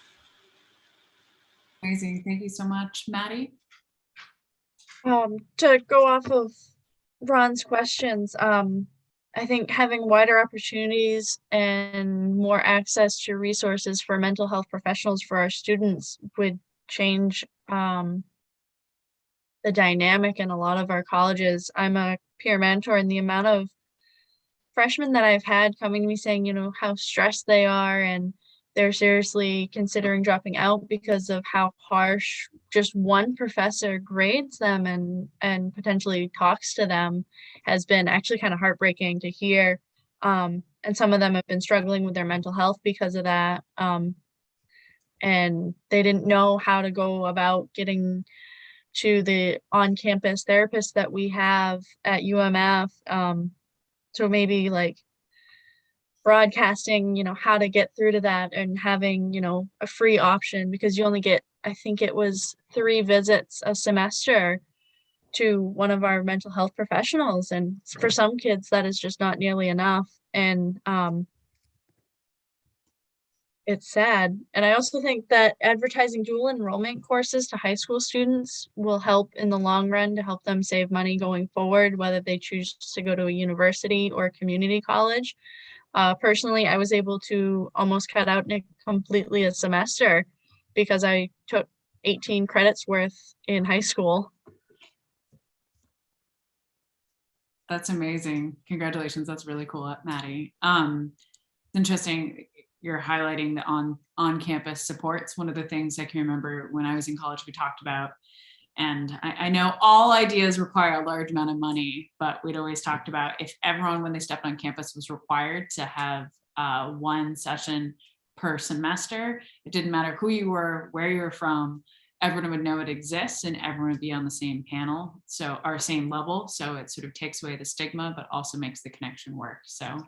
Amazing. Thank you so much. Maddie? To go off of Ron's questions, I think having wider opportunities and more access to resources for mental health professionals for our students would change the dynamic in a lot of our colleges. I'm a peer mentor, and the amount of freshmen that I've had coming to me saying, you know, how stressed they are and they're seriously considering dropping out because of how harsh just one professor grades them and potentially talks to them has been actually kind of heartbreaking to hear. And some of them have been struggling with their mental health because of that. And they didn't know how to go about getting to the on-campus therapists that we have at UMF. So maybe like broadcasting, you know, how to get through to that and having, you know, a free option, because you only get, I think it was 3 visits a semester to one of our mental health professionals. And for some kids, that is just not nearly enough. And it's sad. And I also think that advertising dual enrollment courses to high school students will help in the long run to help them save money going forward, whether they choose to go to a university or a community college. Personally, I was able to almost cut out completely a semester because I took 18 credits worth in high school. That's amazing. Congratulations. That's really cool, Maddie. It's interesting you're highlighting the on-campus supports. One of the things I can remember when I was in college we talked about, and I know all ideas require a large amount of money, but we'd always talked about if everyone, when they stepped on campus, was required to have 1 session per semester, it didn't matter who you were, where you were from, everyone would know it exists and everyone would be on the same panel, so our same level. So it sort of takes away the stigma, but also makes the connection work. So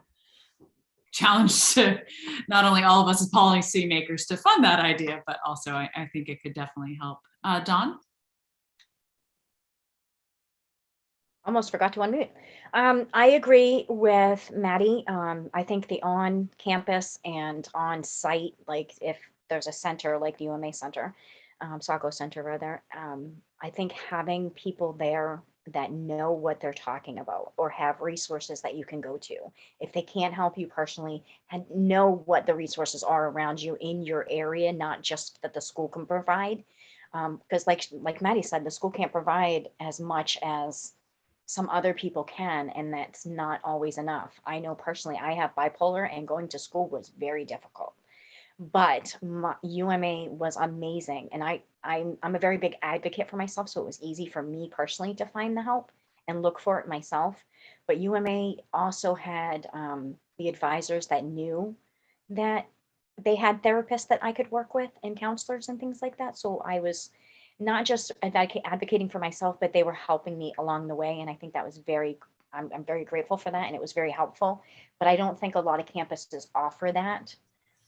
challenge to not only all of us as policy makers to fund that idea, but also I think it could definitely help. Dawn? Almost forgot to unmute. I agree with Maddie. I think the on-campus and on-site, like if there's a center like the UMA Center, Saco Center rather, I think having people there that know what they're talking about or have resources that you can go to. If they can't help you personally, and know what the resources are around you in your area, not just that the school can provide. Because like Maddie said, the school can't provide as much as some other people can, and that's not always enough. I know personally I have bipolar and going to school was very difficult, but UMA was amazing. And I'm a very big advocate for myself, so it was easy for me personally to find the help and look for it myself. But UMA also had the advisors that knew that they had therapists that I could work with and counselors and things like that. So I was not just advocating for myself, but they were helping me along the way. And I think that was I'm very grateful for that. And it was very helpful, but I don't think a lot of campuses offer that.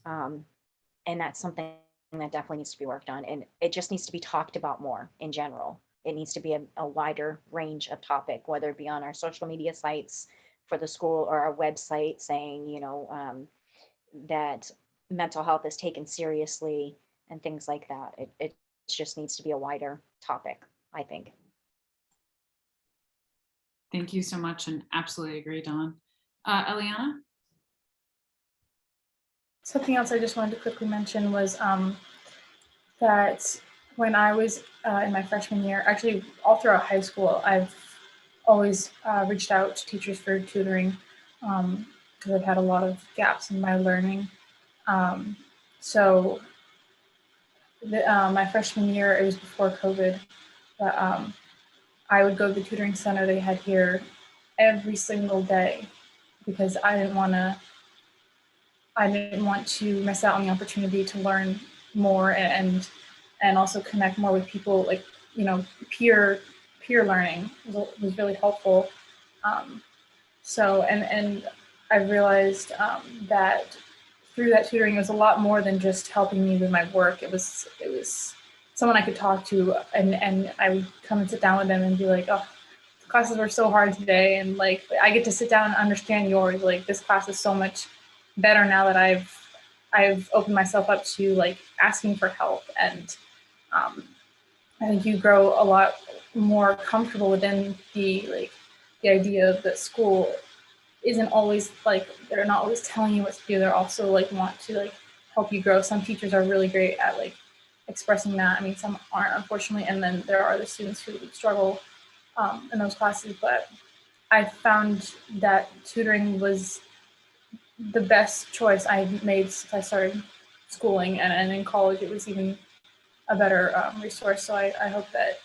And that's something that definitely needs to be worked on. And it just needs to be talked about more in general. It needs to be a wider range of topic, whether it be on our social media sites for the school or our website saying, you know, that mental health is taken seriously and things like that. It just needs to be a wider topic, I think. Thank you so much, and absolutely agree, Dawn. Eliana? Something else I just wanted to quickly mention was that when I was in my freshman year, actually all throughout high school, I've always reached out to teachers for tutoring because I've had a lot of gaps in my learning. So my freshman year, it was before COVID, but I would go to the tutoring center they had here every single day because I didn't want to miss out on the opportunity to learn more and also connect more with people, like, you know, peer learning was really helpful. So I realized that through that tutoring, it was a lot more than just helping me with my work. It was someone I could talk to, and I would come and sit down with them and be like, oh, the classes were so hard today, and like I get to sit down and understand yours. Like, this class is so much better now that I've opened myself up to like asking for help, and I think you grow a lot more comfortable within the idea of that school isn't always like, they're not always telling you what to do. They're also like want to like help you grow. Some teachers are really great at like expressing that. I mean, some aren't, unfortunately, and then there are the students who struggle in those classes. But I found that tutoring was the best choice I've made since I started schooling, and in college it was even a better resource. So I hope that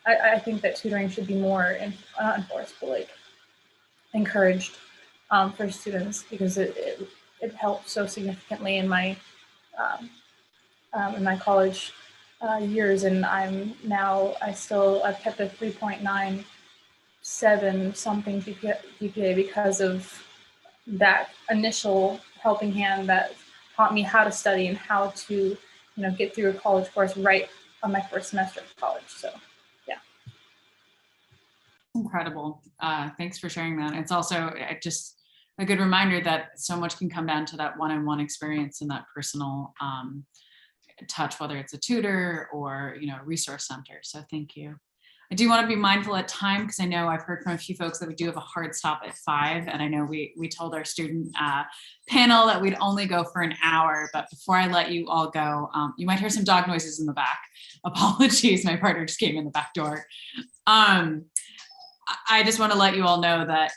I think that tutoring should be more not enforced, but like encouraged for students, because it helped so significantly in my college years. And I've kept a 3.97 something GPA because of that initial helping hand that taught me how to study and how to, you know, get through a college course right on my first semester of college. So yeah. Incredible. Thanks for sharing that. It's also just a good reminder that so much can come down to that one-on-one experience and that personal touch, whether it's a tutor or, you know, a resource center. So thank you. I do want to be mindful at time, because I know I've heard from a few folks that we do have a hard stop at 5. And I know we told our student panel that we'd only go for an hour. But before I let you all go, you might hear some dog noises in the back. Apologies, my partner just came in the back door. I just want to let you all know that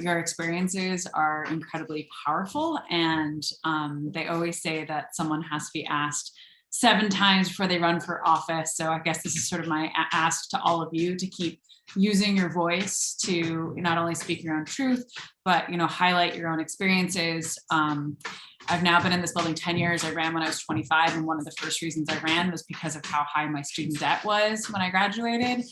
your experiences are incredibly powerful, and they always say that someone has to be asked 7 times before they run for office. So I guess this is sort of my ask to all of you to keep using your voice to not only speak your own truth, but, you know, highlight your own experiences. I've now been in this building 10 years. I ran when I was 25, and one of the first reasons I ran was because of how high my student debt was when I graduated.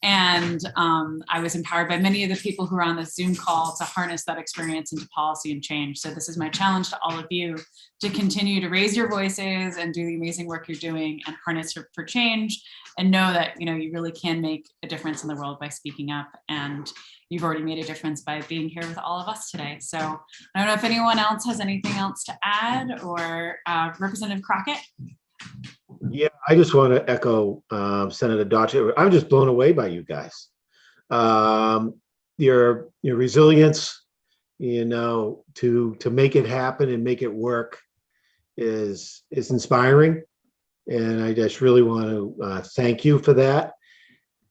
And I was empowered by many of the people who are on this Zoom call to harness that experience into policy and change. So this is my challenge to all of you, to continue to raise your voices and do the amazing work you're doing and harness for change, and know that, you know, you really can make a difference in the world by speaking up. And you've already made a difference by being here with all of us today. So I don't know if anyone else has anything else to add, or Representative Crockett. Yeah, I just want to echo Senator Dodge. I'm just blown away by you guys. Your resilience, you know, to make it happen and make it work is inspiring, and I just really want to thank you for that.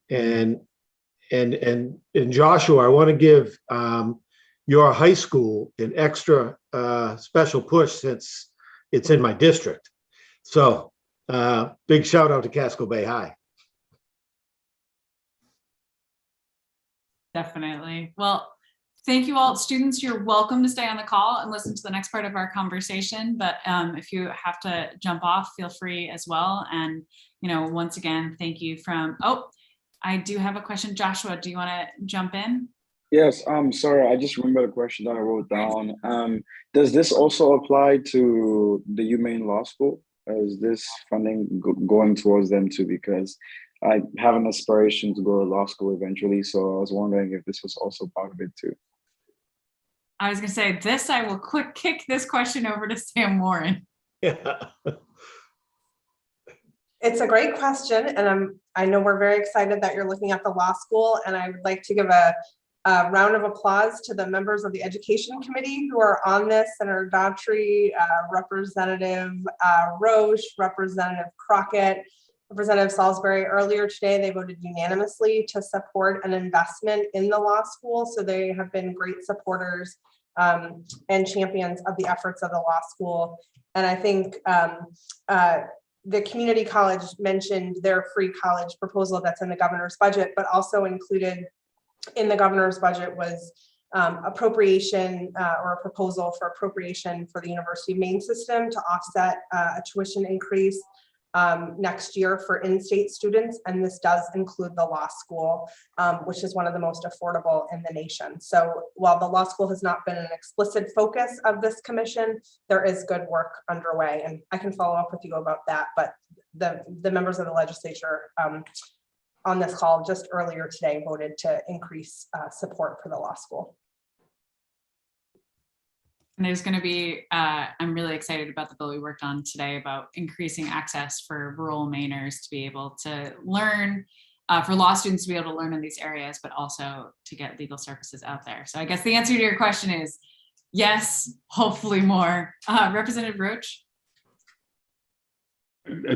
And Joshua, I want to give your high school an extra special push, since it's in my district. So big shout out to Casco Bay High. Definitely. Well, thank you all. Students, you're welcome to stay on the call and listen to the next part of our conversation. But if you have to jump off, feel free as well. And, you know, once again, thank you I do have a question. Joshua, do you want to jump in? Yes, sorry, I just remember the question that I wrote down. Does this also apply to the UMaine Law School? Is this funding going towards them too? Because I have an aspiration to go to law school eventually, so I was wondering if this was also part of it too. I was going to say this, I will kick this question over to Sam Warren. Yeah. It's a great question, and I know we're very excited that you're looking at the law school, and I would like to give a round of applause to the members of the Education Committee who are on this: Senator Daughtry, Representative Roche, Representative Crockett, Representative Salisbury. Earlier today, they voted unanimously to support an investment in the law school, so they have been great supporters and champions of the efforts of the law school. And I think the community college mentioned their free college proposal that's in the governor's budget, but also included in the governor's budget was appropriation or a proposal for appropriation for the University of Maine system to offset a tuition increase next year for in-state students. And this does include the law school, which is one of the most affordable in the nation. So while the law school has not been an explicit focus of this commission, there is good work underway. And I can follow up with you about that, but the members of the legislature on this call just earlier today voted to increase support for the law school. And there's going to be, I'm really excited about the bill we worked on today about increasing access for rural Mainers to be able to learn, for law students to be able to learn in these areas, but also to get legal services out there. So I guess the answer to your question is yes, hopefully more. Representative Roach?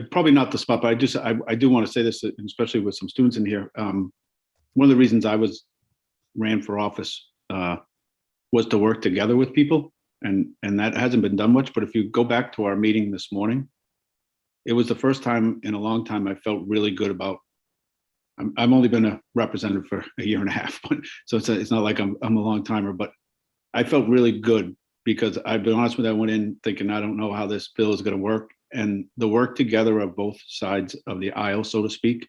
Probably not the spot, but I do want to say this, especially with some students in here. One of the reasons I ran for office was to work together with people. And that hasn't been done much, but if you go back to our meeting this morning, it was the first time in a long time I felt really good about, I've only been a representative for a year and a half, but so it's not like I'm a long timer, but I felt really good because I've been honest with you, I went in thinking, I don't know how this bill is going to work. And the work together of both sides of the aisle, so to speak,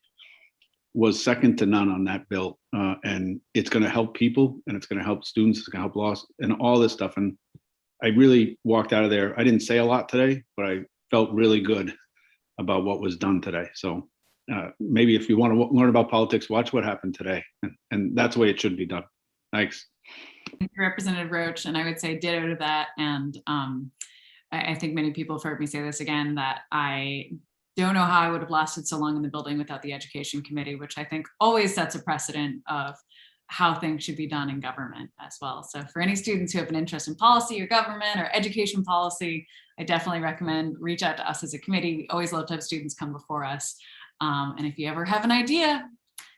was second to none on that bill. And it's going to help people and it's going to help students, it's going to help law and all this stuff. And I really walked out of there. I didn't say a lot today, but I felt really good about what was done today. So maybe if you want to learn about politics, watch what happened today. And that's the way it should be done. Thanks. Thank you, Representative Roach. And I would say ditto to that. And I think many people have heard me say this again, that I don't know how I would have lasted so long in the building without the Education Committee, which I think always sets a precedent of how things should be done in government as well. So for any students who have an interest in policy or government or education policy, I definitely recommend reach out to us as a committee. We always love to have students come before us. And if you ever have an idea,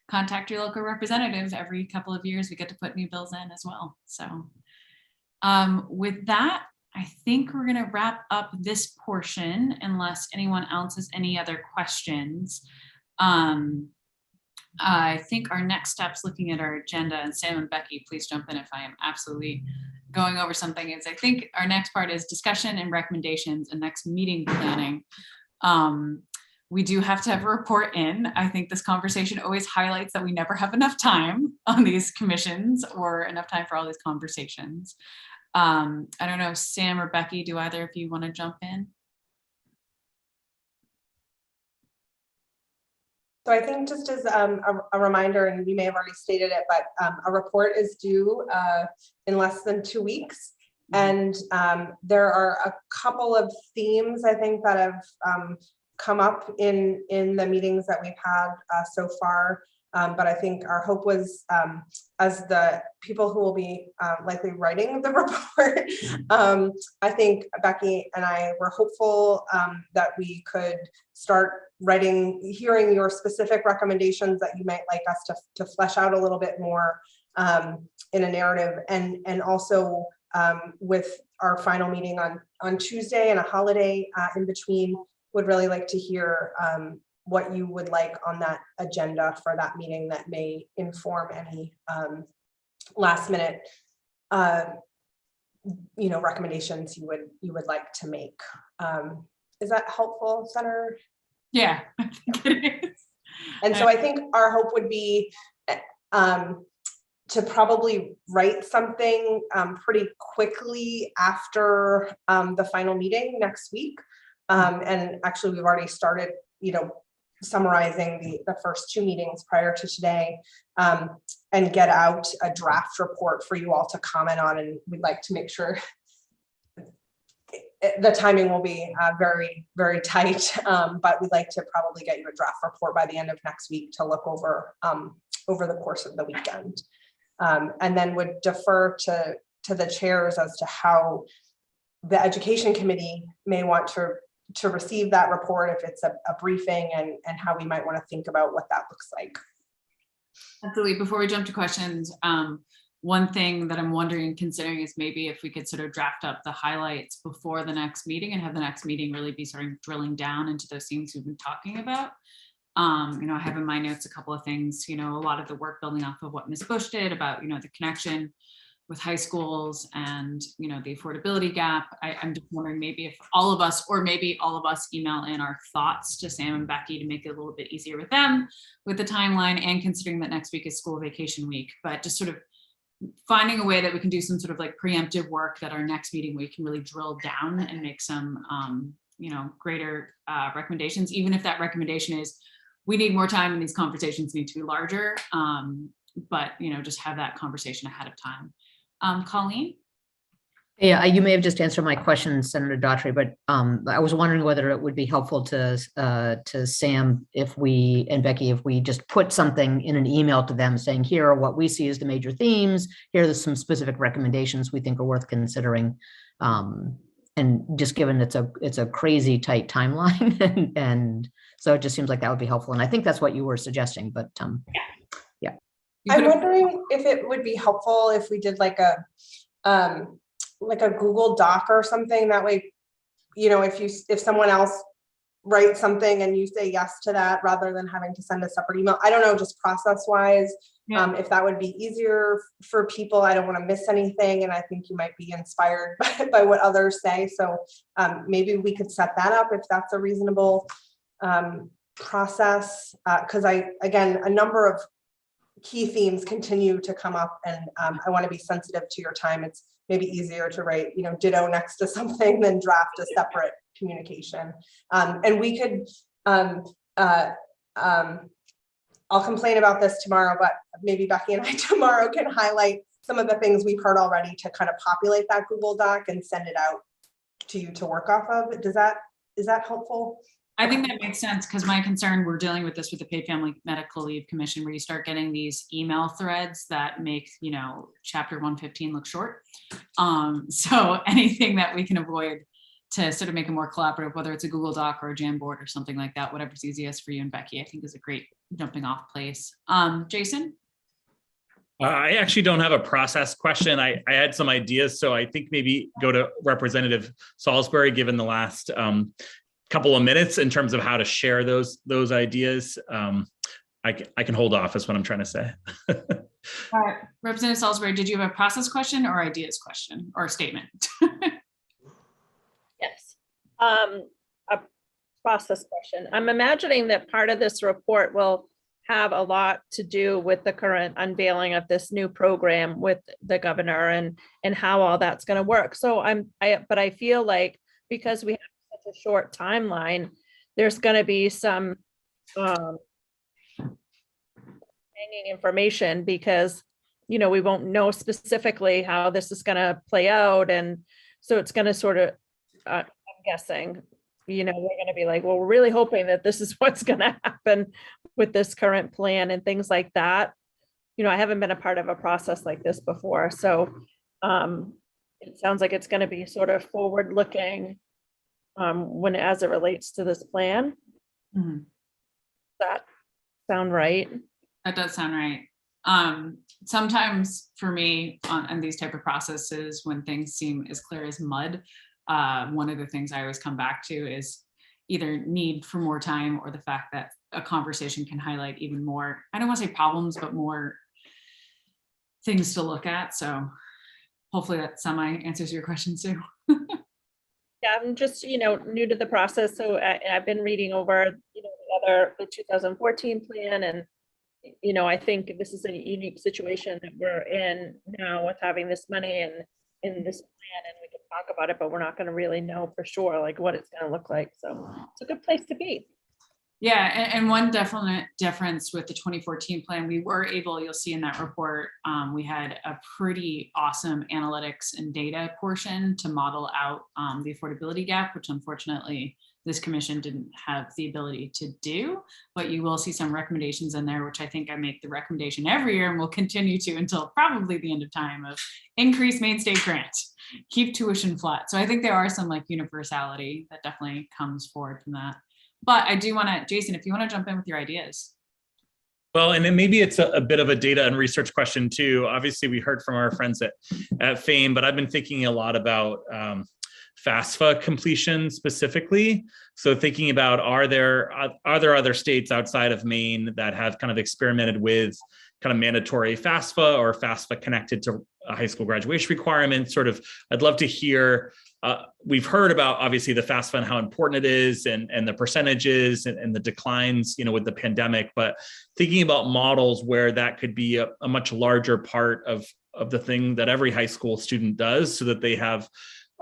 contact your local representative. Every couple of years, we get to put new bills in as well. So with that, I think we're gonna wrap up this portion unless anyone else has any other questions. I think our next steps looking at our agenda, and Sam and Becky, please jump in if I am absolutely going over something, is I think our next part is discussion and recommendations and next meeting planning. We do have to have a report in. I think this conversation always highlights that we never have enough time on these commissions or enough time for all these conversations. I don't know, Sam or Becky, do either of you want to jump in? So I think just as a reminder, and you may have already stated it, but a report is due in less than 2 weeks. And there are a couple of themes I think that have come up in the meetings that we've had so far. But I think our hope was, as the people who will be likely writing the report, I think Becky and I were hopeful that we could start hearing your specific recommendations that you might like us to flesh out a little bit more in a narrative, and also with our final meeting on Tuesday and a holiday in between, would really like to hear what you would like on that agenda for that meeting that may inform any last minute recommendations you would like to make. Is that helpful, Senator? Yeah, I think it is. And so I think our hope would be to probably write something pretty quickly after the final meeting next week. And actually we've already started, summarizing the first 2 meetings prior to today, and get out a draft report for you all to comment on. And we'd like to make sure the timing will be very, very tight, but we'd like to probably get you a draft report by the end of next week to look over over the course of the weekend. And then would defer to the chairs as to how the Education Committee may want to receive that report, if it's a briefing, and how we might want to think about what that looks like. Absolutely. Before we jump to questions, one thing that I'm wondering, considering, is maybe if we could sort of draft up the highlights before the next meeting and have the next meeting really be sort of drilling down into those things we've been talking about. I have in my notes a couple of things, a lot of the work building off of what Ms. Bush did about, the connection with high schools and, the affordability gap. I'm just wondering maybe if all of us, or maybe all of us, email in our thoughts to Sam and Becky to make it a little bit easier with them with the timeline, and considering that next week is school vacation week, but just sort of finding a way that we can do some sort of like preemptive work that our next meeting we can really drill down and make some, greater recommendations, even if that recommendation is we need more time and these conversations need to be larger. But, just have that conversation ahead of time. Colleen? Yeah, you may have just answered my question, Senator Daughtry, but I was wondering whether it would be helpful to Sam and Becky if we just put something in an email to them saying, here are what we see as the major themes. Here are some specific recommendations we think are worth considering. And just given it's a crazy tight timeline, and so it just seems like that would be helpful. And I think that's what you were suggesting, but yeah. I'm wondering if it would be helpful if we did like a Google Doc or something. That way, if someone else writes something and you say yes to that, rather than having to send a separate email. I don't know, just process wise, if that would be easier for people. I don't want to miss anything. And I think you might be inspired by what others say. So maybe we could set that up if that's a reasonable process. Because again, a number of key themes continue to come up, and I want to be sensitive to your time. It's maybe easier to write, ditto next to something than draft a separate communication. And we could, I'll complain about this tomorrow, but maybe Becky and I tomorrow can highlight some of the things we've heard already to kind of populate that Google Doc and send it out to you to work off of. Is that helpful? I think that makes sense, because my concern, we're dealing with this with the Paid Family Medical Leave Commission, where you start getting these email threads that make, chapter 115 look short. So anything that we can avoid to sort of make it more collaborative, whether it's a Google Doc or a Jamboard or something like that, whatever's easiest for you and Becky, I think is a great jumping off place. Jason? I actually don't have a process question. I had some ideas, so I think maybe go to Representative Salisbury, given the last couple of minutes in terms of how to share those ideas. I can hold off is what I'm trying to say. All right, Representative Salisbury, did you have a process question or ideas question or statement? Yes. A process question. I'm imagining that part of this report will have a lot to do with the current unveiling of this new program with the governor and how all that's going to work. So but I feel like because we have such a short timeline, there's going to be some hanging information, because we won't know specifically how this is going to play out, and so it's going to sort of I'm guessing we're going to be like, well, we're really hoping that this is what's going to happen with this current plan and things like that. I haven't been a part of a process like this before, so it sounds like it's going to be sort of forward looking as it relates to this plan. Mm-hmm. Does that sound right? That does sound right. Sometimes for me on these type of processes, when things seem as clear as mud, one of the things I always come back to is either need for more time or the fact that a conversation can highlight even more, I don't want to say problems, but more things to look at. So hopefully that semi answers your question, Sue. Yeah, I'm just, new to the process. So I've been reading over, the 2014 plan, and, I think this is a unique situation that we're in now with having this money and in this plan, and we can talk about it, but we're not going to really know for sure, like what it's going to look like. So it's a good place to be. Yeah, and one definite difference with the 2014 plan, we were able, you'll see in that report, we had a pretty awesome analytics and data portion to model out the affordability gap, which unfortunately this commission didn't have the ability to do, but you will see some recommendations in there, which I think I make the recommendation every year and will continue to until probably the end of time, of increase main state grant, keep tuition flat. So I think there are some like universality that definitely comes forward from that. But I do want to, Jason, if you want to jump in with your ideas. Well, and then maybe it's a bit of a data and research question too. Obviously, we heard from our friends at FAME, but I've been thinking a lot about FAFSA completion specifically. So thinking about, are there other states outside of Maine that have kind of experimented with kind of mandatory FAFSA or FAFSA connected to a high school graduation requirement? Sort of, I'd love to hear. We've heard about obviously the FAFSA and how important it is, and the percentages and the declines, with the pandemic. But thinking about models where that could be a much larger part of the thing that every high school student does, so that they have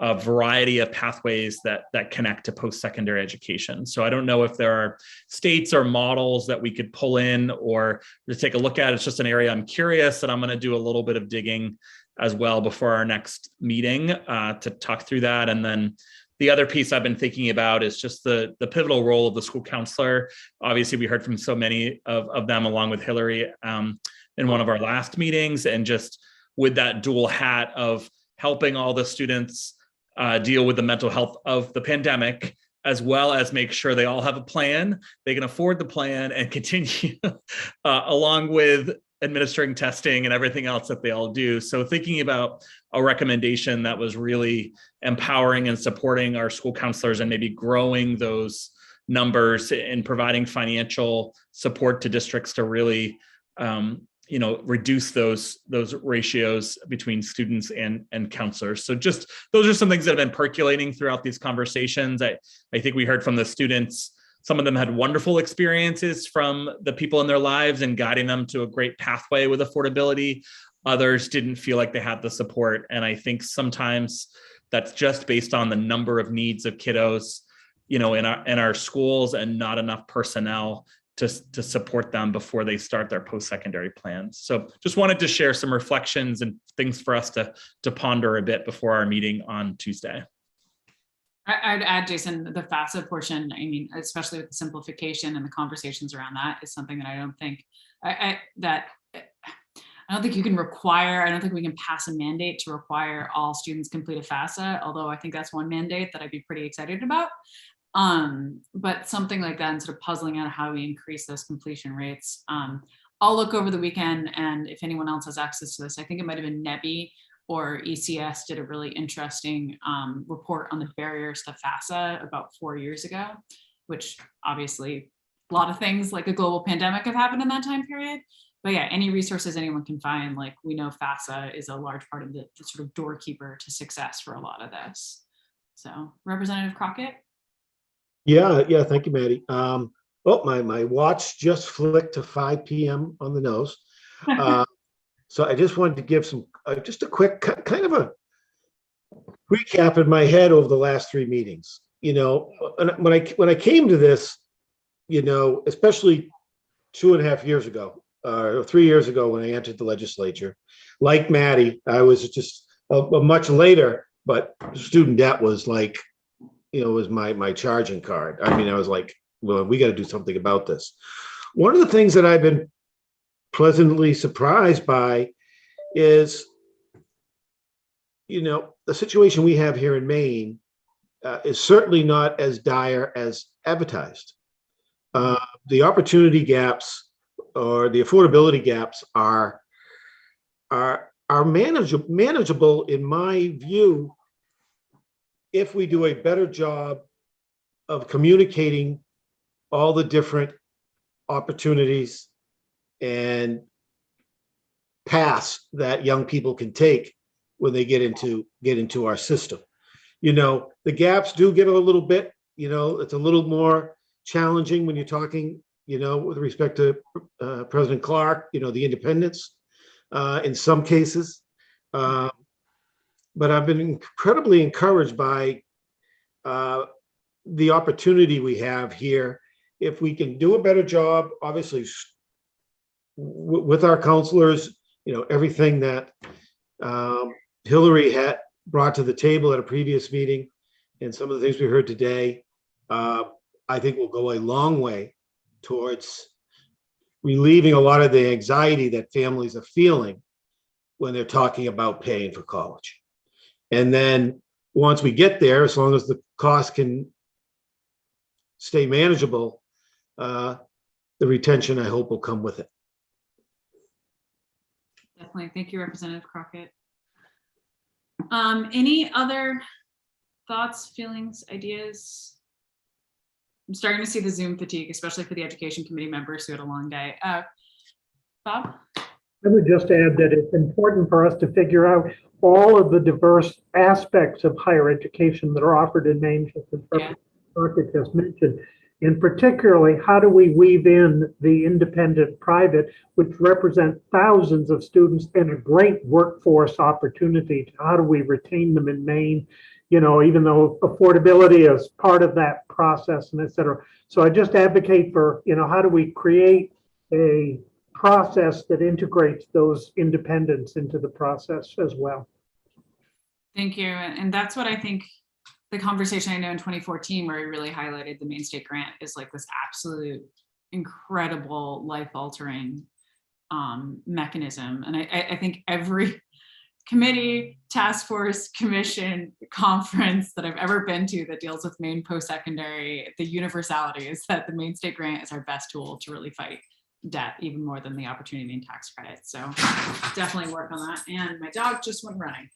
a variety of pathways that connect to post-secondary education. So I don't know if there are states or models that we could pull in or to take a look at. It's just an area I'm curious, and I'm going to do a little bit of digging as well before our next meeting to talk through that. And then the other piece I've been thinking about is just the pivotal role of the school counselor. Obviously, we heard from so many of them, along with Hillary, in one of our last meetings, and just with that dual hat of helping all the students deal with the mental health of the pandemic, as well as make sure they all have a plan, they can afford the plan, and continue along with administering testing and everything else that they all do. So thinking about a recommendation that was really empowering and supporting our school counselors, and maybe growing those numbers and providing financial support to districts to really reduce those ratios between students and counselors. So just, those are some things that have been percolating throughout these conversations. I think we heard from the students, some of them had wonderful experiences from the people in their lives and guiding them to a great pathway with affordability. Others didn't feel like they had the support. And I think sometimes that's just based on the number of needs of kiddos, in our schools, and not enough personnel to support them before they start their post-secondary plans. So just wanted to share some reflections and things for us to ponder a bit before our meeting on Tuesday. I'd add, Jason, the FAFSA portion, especially with the simplification and the conversations around that, is something that I don't think you can require. I don't think we can pass a mandate to require all students complete a FAFSA, although I think that's one mandate that I'd be pretty excited about. But something like that, and sort of puzzling out how we increase those completion rates. I'll look over the weekend, and if anyone else has access to this, I think it might have been NEBI or ECS did a really interesting report on the barriers to FAFSA about 4 years ago, which obviously a lot of things like a global pandemic have happened in that time period. But yeah, any resources anyone can find, like, we know FAFSA is a large part of the sort of doorkeeper to success for a lot of this. So Representative Crockett. Yeah, thank you, Maddie. My watch just flicked to 5 p.m. on the nose. So I just wanted to give some, just a quick kind of a recap in my head over the last 3 meetings. When I came to this, especially 2.5 years ago, or 3 years ago when I entered the legislature, like Maddie, I was just a much later, but student debt was like, was my charging card. I was like, well, we got to do something about this. One of the things that I've been pleasantly surprised by is, the situation we have here in Maine is certainly not as dire as advertised. The opportunity gaps or the affordability gaps are manageable in my view, if we do a better job of communicating all the different opportunities and paths that young people can take when they get into our system. The gaps do get a little bit, it's a little more challenging when you're talking, with respect to President Clark, the independents in some cases. But I've been incredibly encouraged by the opportunity we have here. If we can do a better job, obviously, with our counselors, everything that Hillary had brought to the table at a previous meeting, and some of the things we heard today, I think will go a long way towards relieving a lot of the anxiety that families are feeling when they're talking about paying for college. And then once we get there, as long as the cost can stay manageable, the retention, I hope, will come with it. Definitely. Thank you, Representative Crockett. Any other thoughts, feelings, ideas? I'm starting to see the Zoom fatigue, especially for the education committee members who had a long day. Bob? I would just add that it's important for us to figure out all of the diverse aspects of higher education that are offered in Maine, just as Crockett just mentioned. And particularly, how do we weave in the independent private, which represent thousands of students and a great workforce opportunity? How do we retain them in Maine? You know, even though affordability is part of that process and et cetera. So I just advocate for, you know, how do we create a process that integrates those independents into the process as well? Thank you. And that's what I think the conversation I know in 2014, where we really highlighted the Maine State Grant, is like this absolute incredible life-altering mechanism. And I think every committee, task force, commission, conference that I've ever been to that deals with Maine post-secondary, the universality is that the Maine State Grant is our best tool to really fight debt, even more than the opportunity and tax credit. So definitely work on that. And my dog just went running.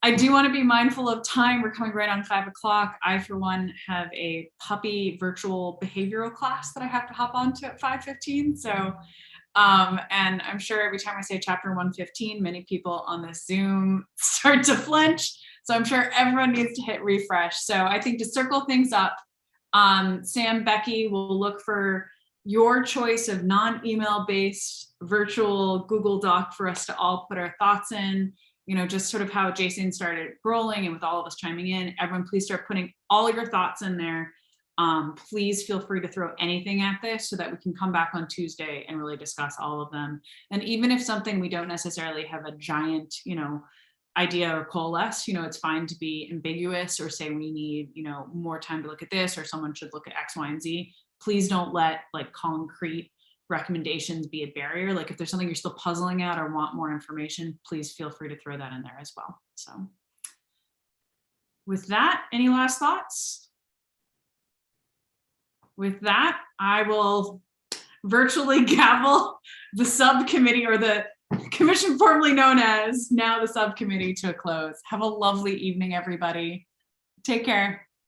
I do want to be mindful of time. We're coming right on 5 o'clock. I, for one, have a puppy virtual behavioral class that I have to hop onto at 5:15. So, and I'm sure every time I say chapter 115, many people on this Zoom start to flinch. So I'm sure everyone needs to hit refresh. So I think to circle things up, Sam, Becky will look for your choice of non-email based virtual Google Doc for us to all put our thoughts in. You know, just sort of how Jason started rolling and with all of us chiming in, everyone please start putting all your thoughts in there. Please feel free to throw anything at this so that we can come back on Tuesday and really discuss all of them. And even if something we don't necessarily have a giant, you know, idea or coalesce, you know, it's fine to be ambiguous or say we need, you know, more time to look at this, or someone should look at X, Y, and Z. Please don't let like concrete recommendations be a barrier. Like if there's something you're still puzzling out or want more information, please feel free to throw that in there as well. So with that, any last thoughts? With that, I will virtually gavel the subcommittee, or the commission formerly known as now the subcommittee, to a close. Have a lovely evening, everybody. Take care.